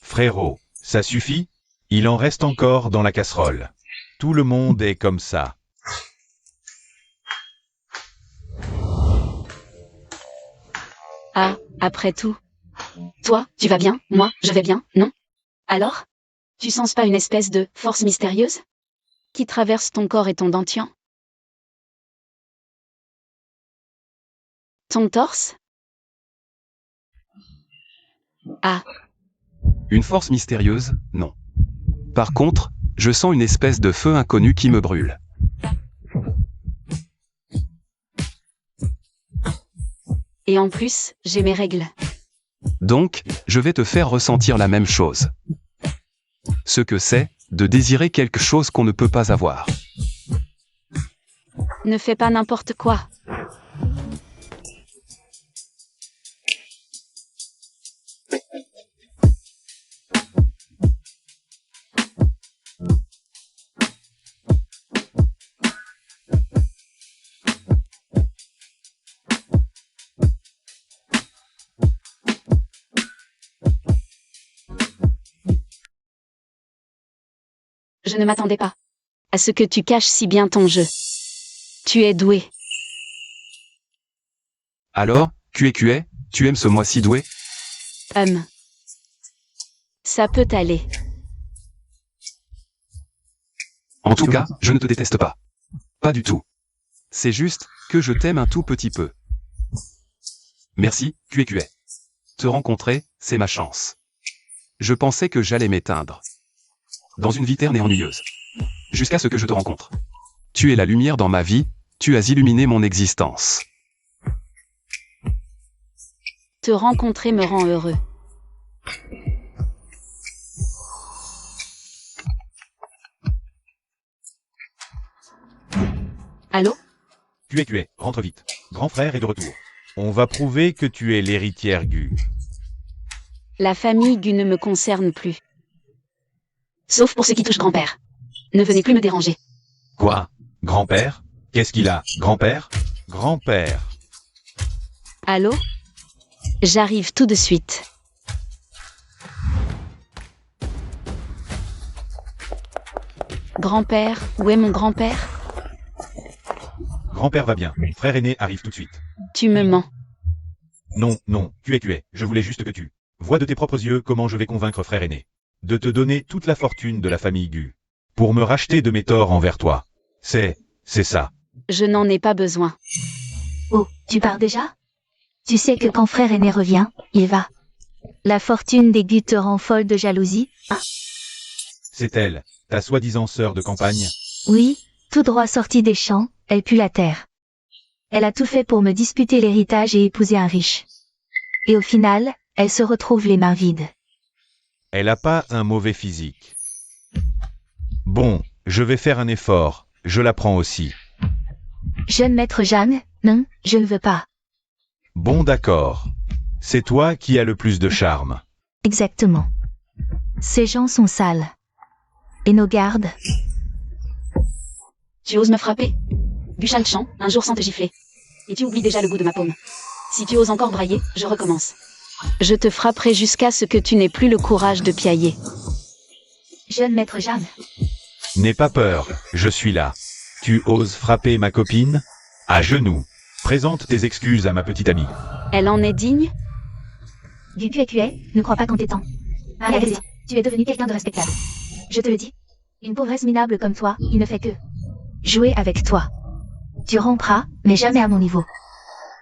Frérot, ça suffit? Il en reste encore dans la casserole. Tout le monde est comme ça. Ah, après tout. Toi, tu vas bien, moi, je vais bien, non? Alors? Tu sens pas une espèce de force mystérieuse qui traverse ton corps et ton dentian? Ton torse? Ah, Une force mystérieuse, non. Par contre, je sens une espèce de feu inconnu qui me brûle. Et en plus, j'ai mes règles. Donc, je vais te faire ressentir la même chose. Ce que c'est, de désirer quelque chose qu'on ne peut pas avoir. Ne fais pas n'importe quoi. Je ne m'attendais pas à ce que tu caches si bien ton jeu. Tu es doué. Alors, tu aimes ce moi-ci doué? Ça peut aller. En tout cas, je ne te déteste pas. Pas du tout. C'est juste que je t'aime un tout petit peu. Merci, QQ. Te rencontrer, c'est ma chance. Je pensais que j'allais m'éteindre. Dans une vie terne et ennuyeuse. Jusqu'à ce que je te rencontre. Tu es la lumière dans ma vie, tu as illuminé mon existence. Te rencontrer me rend heureux. Allô? QQ, rentre vite. Grand frère est de retour. On va prouver que tu es l'héritière Gu. La famille Gu ne me concerne plus. Sauf pour ce qui touche grand-père. Ne venez plus me déranger. Quoi? Grand-père? Qu'est-ce qu'il a? Grand-père? Grand-père. Allô? J'arrive tout de suite. Grand-père, où est mon grand-père? Grand-père va bien. Frère aîné arrive tout de suite. Tu me mens. Non, QQ, je voulais juste que tu vois de tes propres yeux comment je vais convaincre frère aîné de te donner toute la fortune de la famille Gu pour me racheter de mes torts envers toi. C'est ça. Je n'en ai pas besoin. Oh, tu pars déjà? Tu sais que quand frère aîné revient, il va. La fortune des Gu te rend folle de jalousie? C'est elle, ta soi-disant sœur de campagne. Oui, tout droit sortie des champs, elle pue la terre. Elle a tout fait pour me disputer l'héritage et épouser un riche. Et au final, elle se retrouve les mains vides. Elle a pas un mauvais physique. Bon, je vais faire un effort, je la prends aussi. Jeune maître Jeanne, non, je ne veux pas. Bon d'accord. C'est toi qui as le plus de charme. Exactement. Ces gens sont sales. Et nos gardes? Tu oses me frapper? Bûche le champ, un jour sans te gifler. Et tu oublies déjà le goût de ma paume. Si tu oses encore brailler, je recommence. Je te frapperai jusqu'à ce que tu n'aies plus le courage de piailler. Jeune maître Jeanne. N'aie pas peur, je suis là. Tu oses frapper ma copine? À genoux. Présente tes excuses à ma petite amie. Elle en est digne? Du QQ, ne crois pas qu'en tes temps. Arrête, tu es devenu quelqu'un de respectable. Je te le dis. Une pauvresse minable comme toi, il ne fait que jouer avec toi. Tu rompras, mais jamais à mon niveau.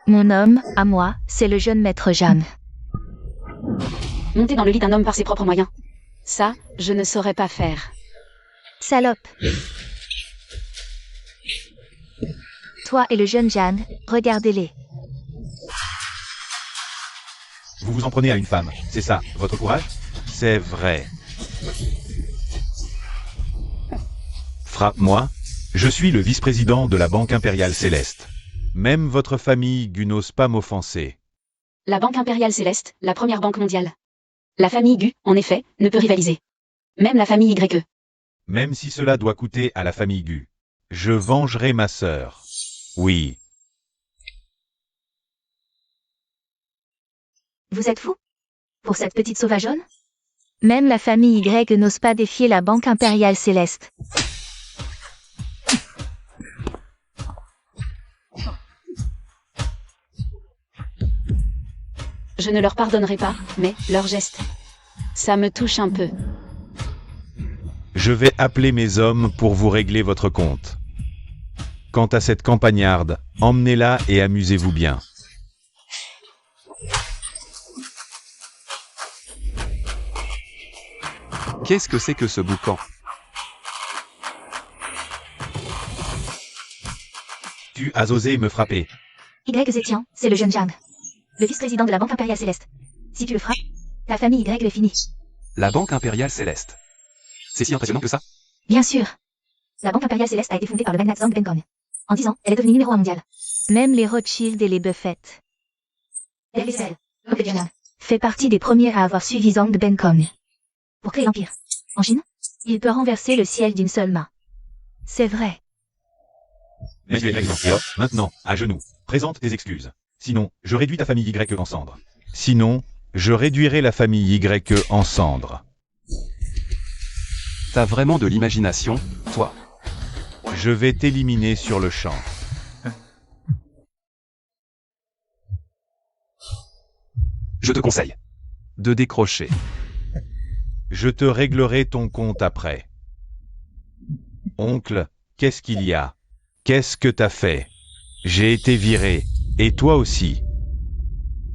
Mon homme, à moi, c'est le jeune maître Jeanne. Monter dans le lit d'un homme par ses propres moyens. Ça, je ne saurais pas faire. Salope. Toi et le jeune Jeanne, regardez-les. Vous vous en prenez à une femme, c'est ça, votre courage? C'est vrai. Frappe-moi. Je suis le vice-président de la Banque impériale céleste. Même votre famille Gu n'ose pas m'offenser. La Banque impériale céleste, la première banque mondiale. La famille Gu, en effet, ne peut rivaliser. Même la famille YE. Même si cela doit coûter à la famille Gu. Je vengerai ma sœur. Oui. Vous êtes fou? Pour cette petite sauvageonne? Même la famille Y n'ose pas défier la Banque impériale céleste. Je ne leur pardonnerai pas, mais leur geste. Ça me touche un peu. Je vais appeler mes hommes pour vous régler votre compte. Quant à cette campagnarde, emmenez-la et amusez-vous bien. Qu'est-ce que c'est que ce boucan? Tu as osé me frapper. Y Zétian, c'est le jeune Jeanne. le vice-président de la Banque impériale céleste. Si tu le frappes, ta famille Y est finie. La Banque impériale céleste. C'est si impressionnant que ça? Bien sûr. La Banque impériale céleste a été fondée par le magnat Zhang Bencon. En 10 ans, elle est devenue numéro 1 mondial. Même les Rothschild et les Buffett. LVCL, Banque régionale, fait partie des premiers à avoir suivi Zhang Bencon. Pour créer l'Empire. En Chine, il peut renverser le ciel d'une seule main. C'est vrai. Mais tu es président. Maintenant, à genoux. Présente tes excuses. Sinon, je réduis ta famille Y en cendres. Sinon, je réduirai la famille Y en cendres. T'as vraiment de l'imagination, toi. Je vais t'éliminer sur le champ. Je te conseille de décrocher. Je te réglerai ton compte après. Oncle, qu'est-ce qu'il y a? Qu'est-ce que t'as fait? J'ai été viré. Et toi aussi.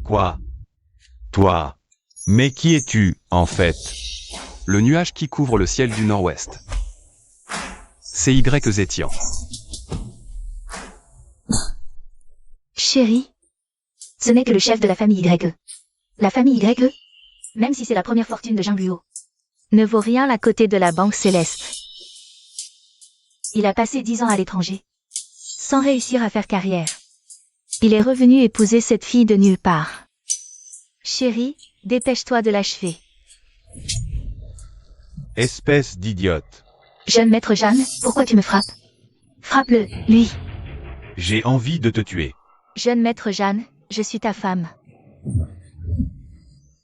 Quoi? Toi. Mais qui es-tu, en fait? Le nuage qui couvre le ciel du nord-ouest. C'est Y Zétian. Chérie, ce n'est que le chef de la famille Y. La famille Y, même si c'est la première fortune de Zhang Luo, ne vaut rien à côté de la Banque Céleste. Il a passé 10 ans à l'étranger, sans réussir à faire carrière. Il est revenu épouser cette fille de nulle part. Chérie, dépêche-toi de l'achever. Espèce d'idiote. Jeune maître Jeanne, pourquoi tu me frappes? Frappe-le, lui. J'ai envie de te tuer. Jeune maître Jeanne, je suis ta femme.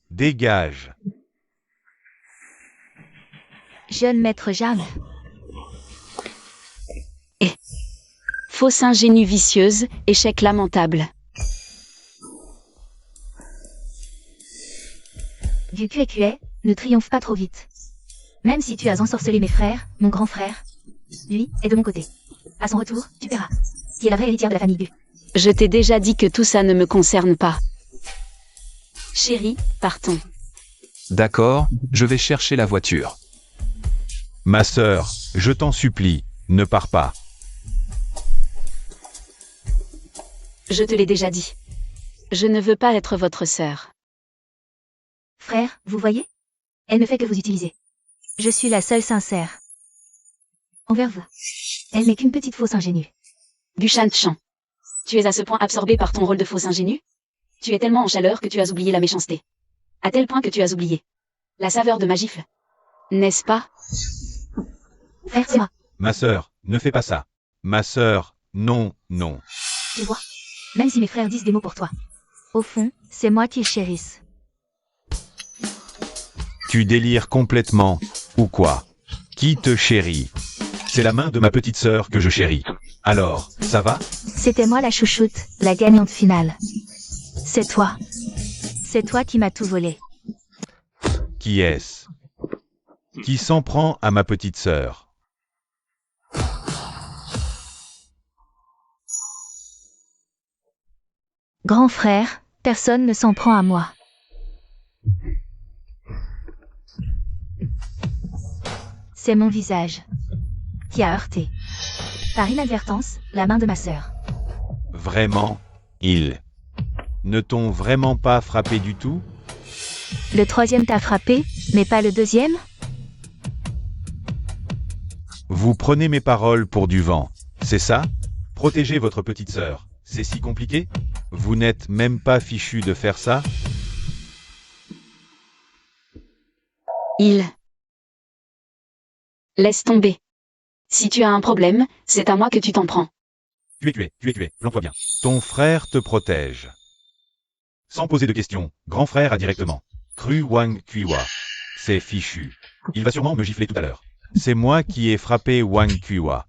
Dégage. Jeune maître Jeanne. Fausse ingénue vicieuse, échec lamentable. Du QQA, ne triomphe pas trop vite. Même si tu as ensorcelé mes frères, mon grand frère, lui est de mon côté. À son retour, tu paieras. Qui est la vraie héritière de la famille Gu. Je t'ai déjà dit que tout ça ne me concerne pas. Chérie, partons. D'accord, je vais chercher la voiture. Ma sœur, je t'en supplie, ne pars pas. Je te l'ai déjà dit. Je ne veux pas être votre sœur. Frère, vous voyez? Elle ne fait que vous utiliser. Je suis la seule sincère. Envers vous. Elle n'est qu'une petite fausse ingénue. Bushan Chan. Tu es à ce point absorbé par ton rôle de fausse ingénue? Tu es tellement en chaleur que tu as oublié la méchanceté. À tel point que tu as oublié la saveur de ma gifle. N'est-ce pas? Frère, c'est moi. Ma sœur, ne fais pas ça. Ma sœur, non, non. Tu vois? Même si mes frères disent des mots pour toi. Au fond, c'est moi qu'ils chérissent. Tu délires complètement, ou quoi? Qui te chérit? C'est la main de ma petite sœur que je chéris. Alors, ça va? C'était moi la chouchoute, la gagnante finale. C'est toi. C'est toi qui m'as tout volé. Qui est-ce? Qui s'en prend à ma petite sœur? Grand frère, personne ne s'en prend à moi. C'est mon visage qui a heurté, par inadvertance, la main de ma sœur. Vraiment? Ils ne t'ont vraiment pas frappé du tout? Le troisième t'a frappé, mais pas le deuxième? Vous prenez mes paroles pour du vent, c'est ça? Protégez votre petite sœur, c'est si compliqué? Vous n'êtes même pas fichu de faire ça? Laisse tomber. Si tu as un problème, c'est à moi que tu t'en prends. Tu es tué, plante-toi bien. Ton frère te protège. Sans poser de questions, grand frère a directement cru Wang Kuiwa. C'est fichu. Il va sûrement me gifler tout à l'heure. C'est moi qui ai frappé Wang Kuiwa.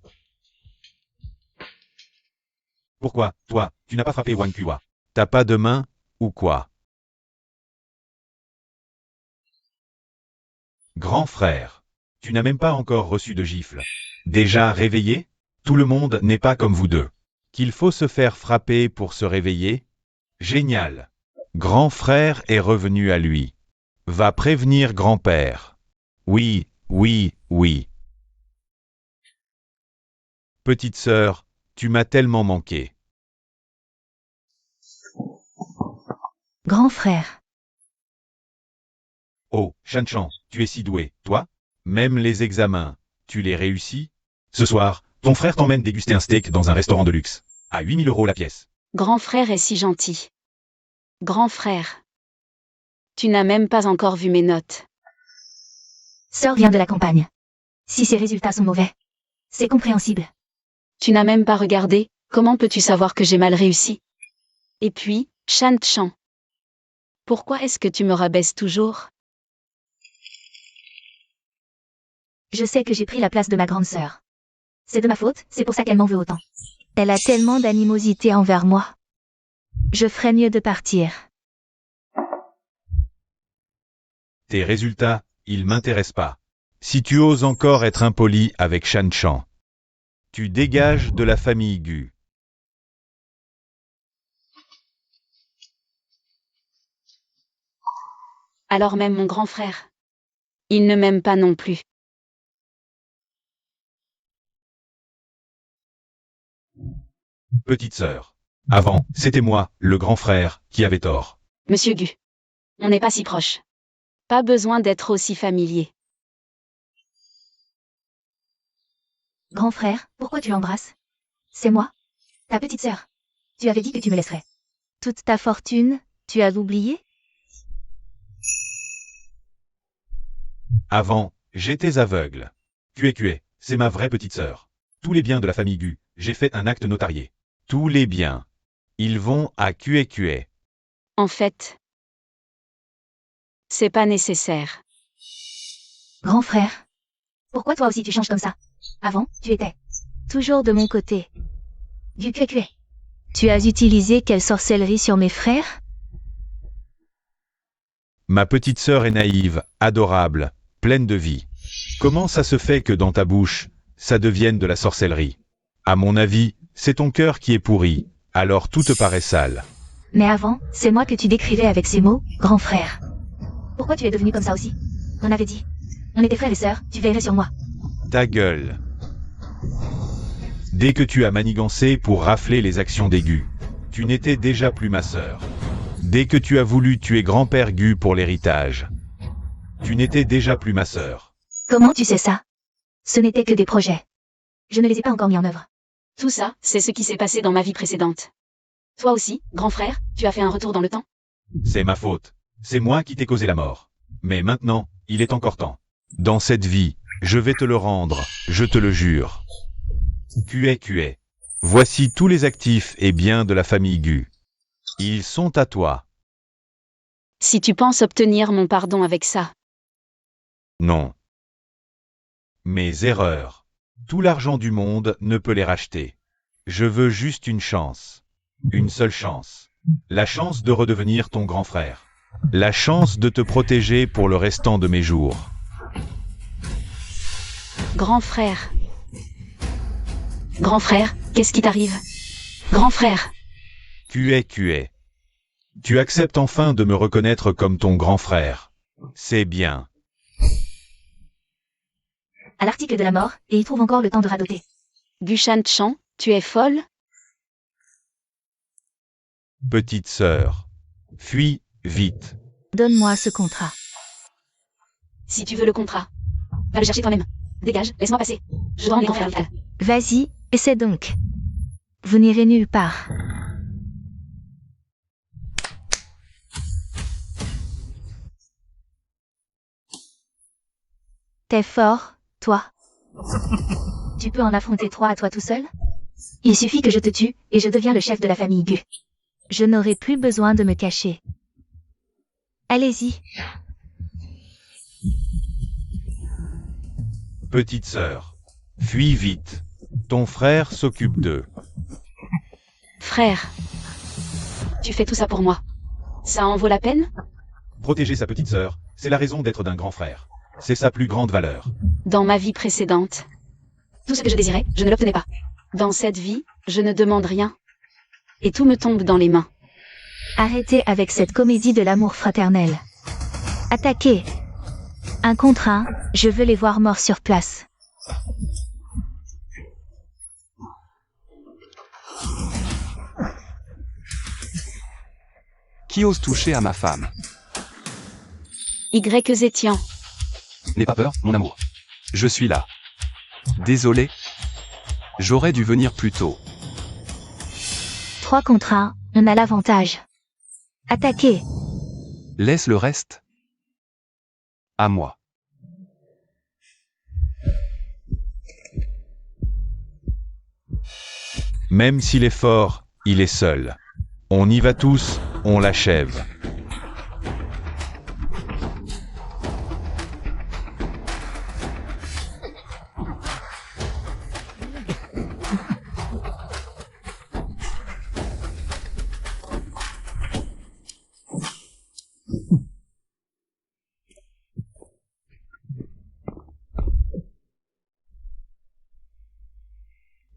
Pourquoi, toi, tu n'as pas frappé Wang Kuiwa? T'as pas de main, ou quoi? Grand frère, tu n'as même pas encore reçu de gifle. Déjà réveillé? Tout le monde n'est pas comme vous deux. Qu'il faut se faire frapper pour se réveiller? Génial. Grand frère est revenu à lui. Va prévenir grand-père. Oui, oui, oui. Petite sœur, tu m'as tellement manqué. Grand frère. Oh, Shanchan, tu es si doué, toi? Même les examens, tu les réussis? Ce soir, ton frère t'emmène déguster un steak dans un restaurant de luxe. À 8000 € la pièce. Grand frère est si gentil. Grand frère. Tu n'as même pas encore vu mes notes. Sœur vient de la campagne. Si ses résultats sont mauvais, c'est compréhensible. Tu n'as même pas regardé, comment peux-tu savoir que j'ai mal réussi? Et puis, Shanchan. Pourquoi est-ce que tu me rabaisses toujours? Je sais que j'ai pris la place de ma grande sœur. C'est de ma faute, c'est pour ça qu'elle m'en veut autant. Elle a tellement d'animosité envers moi. Je ferais mieux de partir. Tes résultats, ils m'intéressent pas. Si tu oses encore être impoli avec Shanchan, tu dégages de la famille Gu. Alors même mon grand frère. Il ne m'aime pas non plus. Petite sœur. Avant, c'était moi, le grand frère, qui avait tort. Monsieur Gu. On n'est pas si proches. Pas besoin d'être aussi familier. Grand frère, pourquoi tu l'embrasses? C'est moi, ta petite sœur. Tu avais dit que tu me laisserais. Toute ta fortune, tu as oublié? Avant, j'étais aveugle. Kué, c'est ma vraie petite sœur. Tous les biens de la famille Gu, j'ai fait un acte notarié. Tous les biens. Ils vont à Kué. En fait, c'est pas nécessaire. Grand frère, pourquoi toi aussi tu changes comme ça? Avant, tu étais toujours de mon côté. Du cué. Tu as utilisé quelle sorcellerie sur mes frères? Ma petite sœur est naïve, adorable, pleine de vie. Comment ça se fait que dans ta bouche, ça devienne de la sorcellerie? À mon avis, c'est ton cœur qui est pourri, alors tout te paraît sale. Mais avant, c'est moi que tu décrivais avec ces mots, grand frère. Pourquoi tu es devenu comme ça aussi? On avait dit. On était frères et sœurs, tu veillerais sur moi. Ta gueule. Dès que tu as manigancé pour rafler les actions des Gu, tu n'étais déjà plus ma sœur. Dès que tu as voulu tuer grand-père Gu pour l'héritage, tu n'étais déjà plus ma sœur. Comment tu sais ça? Ce n'étaient que des projets. Je ne les ai pas encore mis en œuvre. Tout ça, c'est ce qui s'est passé dans ma vie précédente. Toi aussi, grand frère, tu as fait un retour dans le temps? C'est ma faute. C'est moi qui t'ai causé la mort. Mais maintenant, il est encore temps. Dans cette vie, je vais te le rendre, je te le jure. Kué. Voici tous les actifs et biens de la famille Gu. Ils sont à toi. Si tu penses obtenir mon pardon avec ça. Non. Mes erreurs. Tout l'argent du monde ne peut les racheter. Je veux juste une chance. Une seule chance. La chance de redevenir ton grand frère. La chance de te protéger pour le restant de mes jours. Grand frère. Grand frère, qu'est-ce qui t'arrive? Grand frère. Kué. Tu acceptes enfin de me reconnaître comme ton grand frère. C'est bien. À l'article de la mort, et il trouve encore le temps de radoter. Gu Shanchan, tu es folle? Petite sœur. Fuis, vite. Donne-moi ce contrat. Si tu veux le contrat. Va le chercher toi-même. Dégage, laisse-moi passer. Je dois emmener grand frère à l'hôpital. Vas-y, essaie donc. Vous n'irez nulle part. T'es fort, toi. Tu peux en affronter 3 à toi tout seul? Il suffit que je te tue, et je deviens le chef de la famille Gu. Je n'aurai plus besoin de me cacher. Allez-y. Petite sœur. Fuis vite. Ton frère s'occupe d'eux. Frère. Tu fais tout ça pour moi. Ça en vaut la peine? Protéger sa petite sœur, c'est la raison d'être d'un grand frère. C'est sa plus grande valeur. Dans ma vie précédente, tout ce que je désirais, je ne l'obtenais pas. Dans cette vie, je ne demande rien. Et tout me tombe dans les mains. Arrêtez avec cette comédie de l'amour fraternel. Attaquez. 1 contre 1, je veux les voir morts sur place. Qui ose toucher à ma femme? Y Zétian. N'aie pas peur, mon amour. Je suis là. Désolé. J'aurais dû venir plus tôt. 3 contre 1, on a l'avantage. Attaquez. Laisse le reste à moi. Même s'il est fort, il est seul. On y va tous, on l'achève.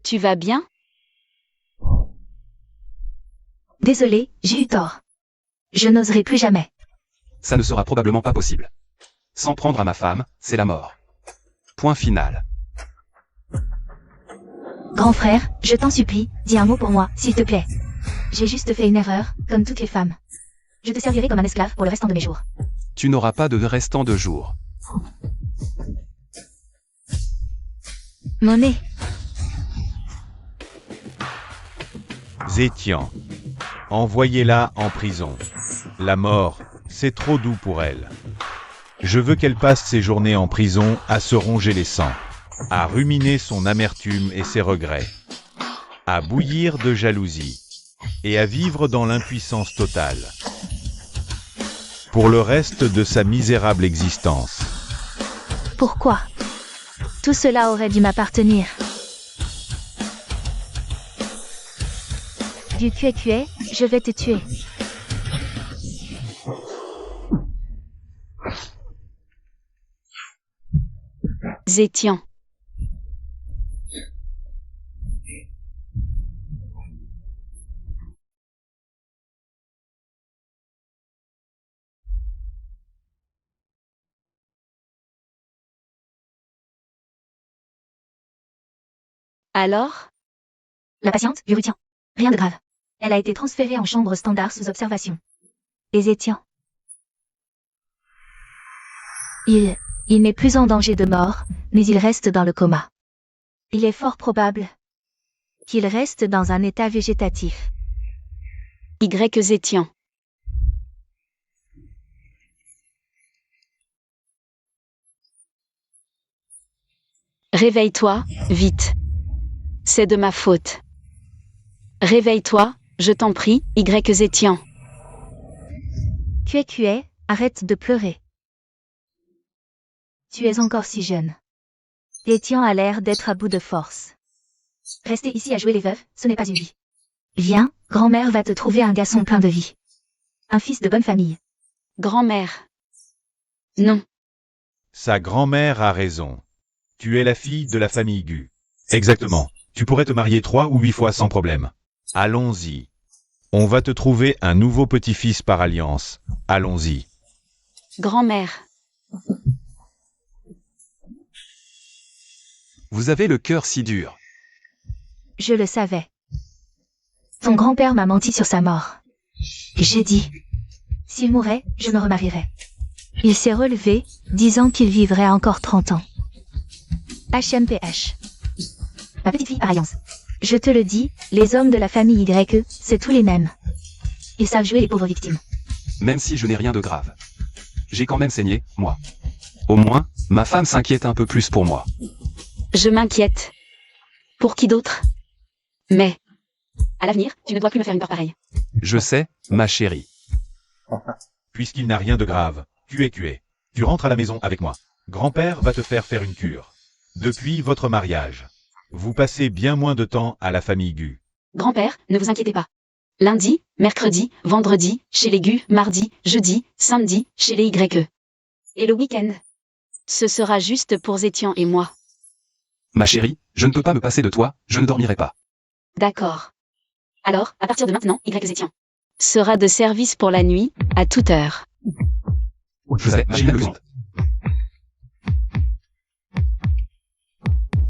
Tu vas bien? Désolé, j'ai eu tort. Je n'oserai plus jamais. Ça ne sera probablement pas possible. S'en prendre à ma femme, c'est la mort. Point final. Grand frère, je t'en supplie, dis un mot pour moi, s'il te plaît. J'ai juste fait une erreur, comme toutes les femmes. Je te servirai comme un esclave pour le restant de mes jours. Tu n'auras pas de restant de jours. Monnaie. Zétian. Envoyez-la en prison. La mort, c'est trop doux pour elle. Je veux qu'elle passe ses journées en prison à se ronger les sangs, à ruminer son amertume et ses regrets, à bouillir de jalousie et à vivre dans l'impuissance totale. Pour le reste de sa misérable existence. Pourquoi? Tout cela aurait dû m'appartenir. Du cué, je vais te tuer. Zétian. Alors? La patiente, je retiens. Rien de grave. Elle a été transférée en chambre standard sous observation. Et Zétian. Il n'est plus en danger de mort, mais il reste dans le coma. Il est fort probable qu'il reste dans un état végétatif. Y Zétian. Réveille-toi, vite. C'est de ma faute. Réveille-toi, je t'en prie, Y Zétian. Cué, arrête de pleurer. Tu es encore si jeune. Zétian a l'air d'être à bout de force. Rester ici à jouer les veuves, ce n'est pas une vie. Viens, grand-mère va te trouver un garçon plein de vie. Un fils de bonne famille. Grand-mère. Non. Sa grand-mère a raison. Tu es la fille de la famille Gu. Exactement. Tu pourrais te marier 3 ou 8 fois sans problème. Allons-y. On va te trouver un nouveau petit-fils par alliance. Allons-y. Grand-mère. Vous avez le cœur si dur. Je le savais. Ton grand-père m'a menti sur sa mort. Et j'ai dit, s'il mourait, je me remarierais. Il s'est relevé, disant qu'il vivrait encore 30 ans. HMPH. Ma petite fille par alliance. Je te le dis, les hommes de la famille Y, c'est tous les mêmes. Ils savent jouer les pauvres victimes. Même si je n'ai rien de grave. J'ai quand même saigné, moi. Au moins, ma femme s'inquiète un peu plus pour moi. Je m'inquiète. Pour qui d'autre? Mais, à l'avenir, tu ne dois plus me faire une peur pareille. Je sais, ma chérie. Puisqu'il n'a rien de grave, tu es. Tu rentres à la maison avec moi. Grand-père va te faire une cure. Depuis votre mariage, vous passez bien moins de temps à la famille Gu. Grand-père, ne vous inquiétez pas. Lundi, mercredi, vendredi, chez les Gu, mardi, jeudi, samedi, chez les YE. Et le week-end? Ce sera juste pour Zétian et moi. Ma chérie, je ne peux pas me passer de toi, je ne dormirai pas. D'accord. Alors, à partir de maintenant, Y Zétian sera de service pour la nuit, à toute heure. Je sais, ma chérie,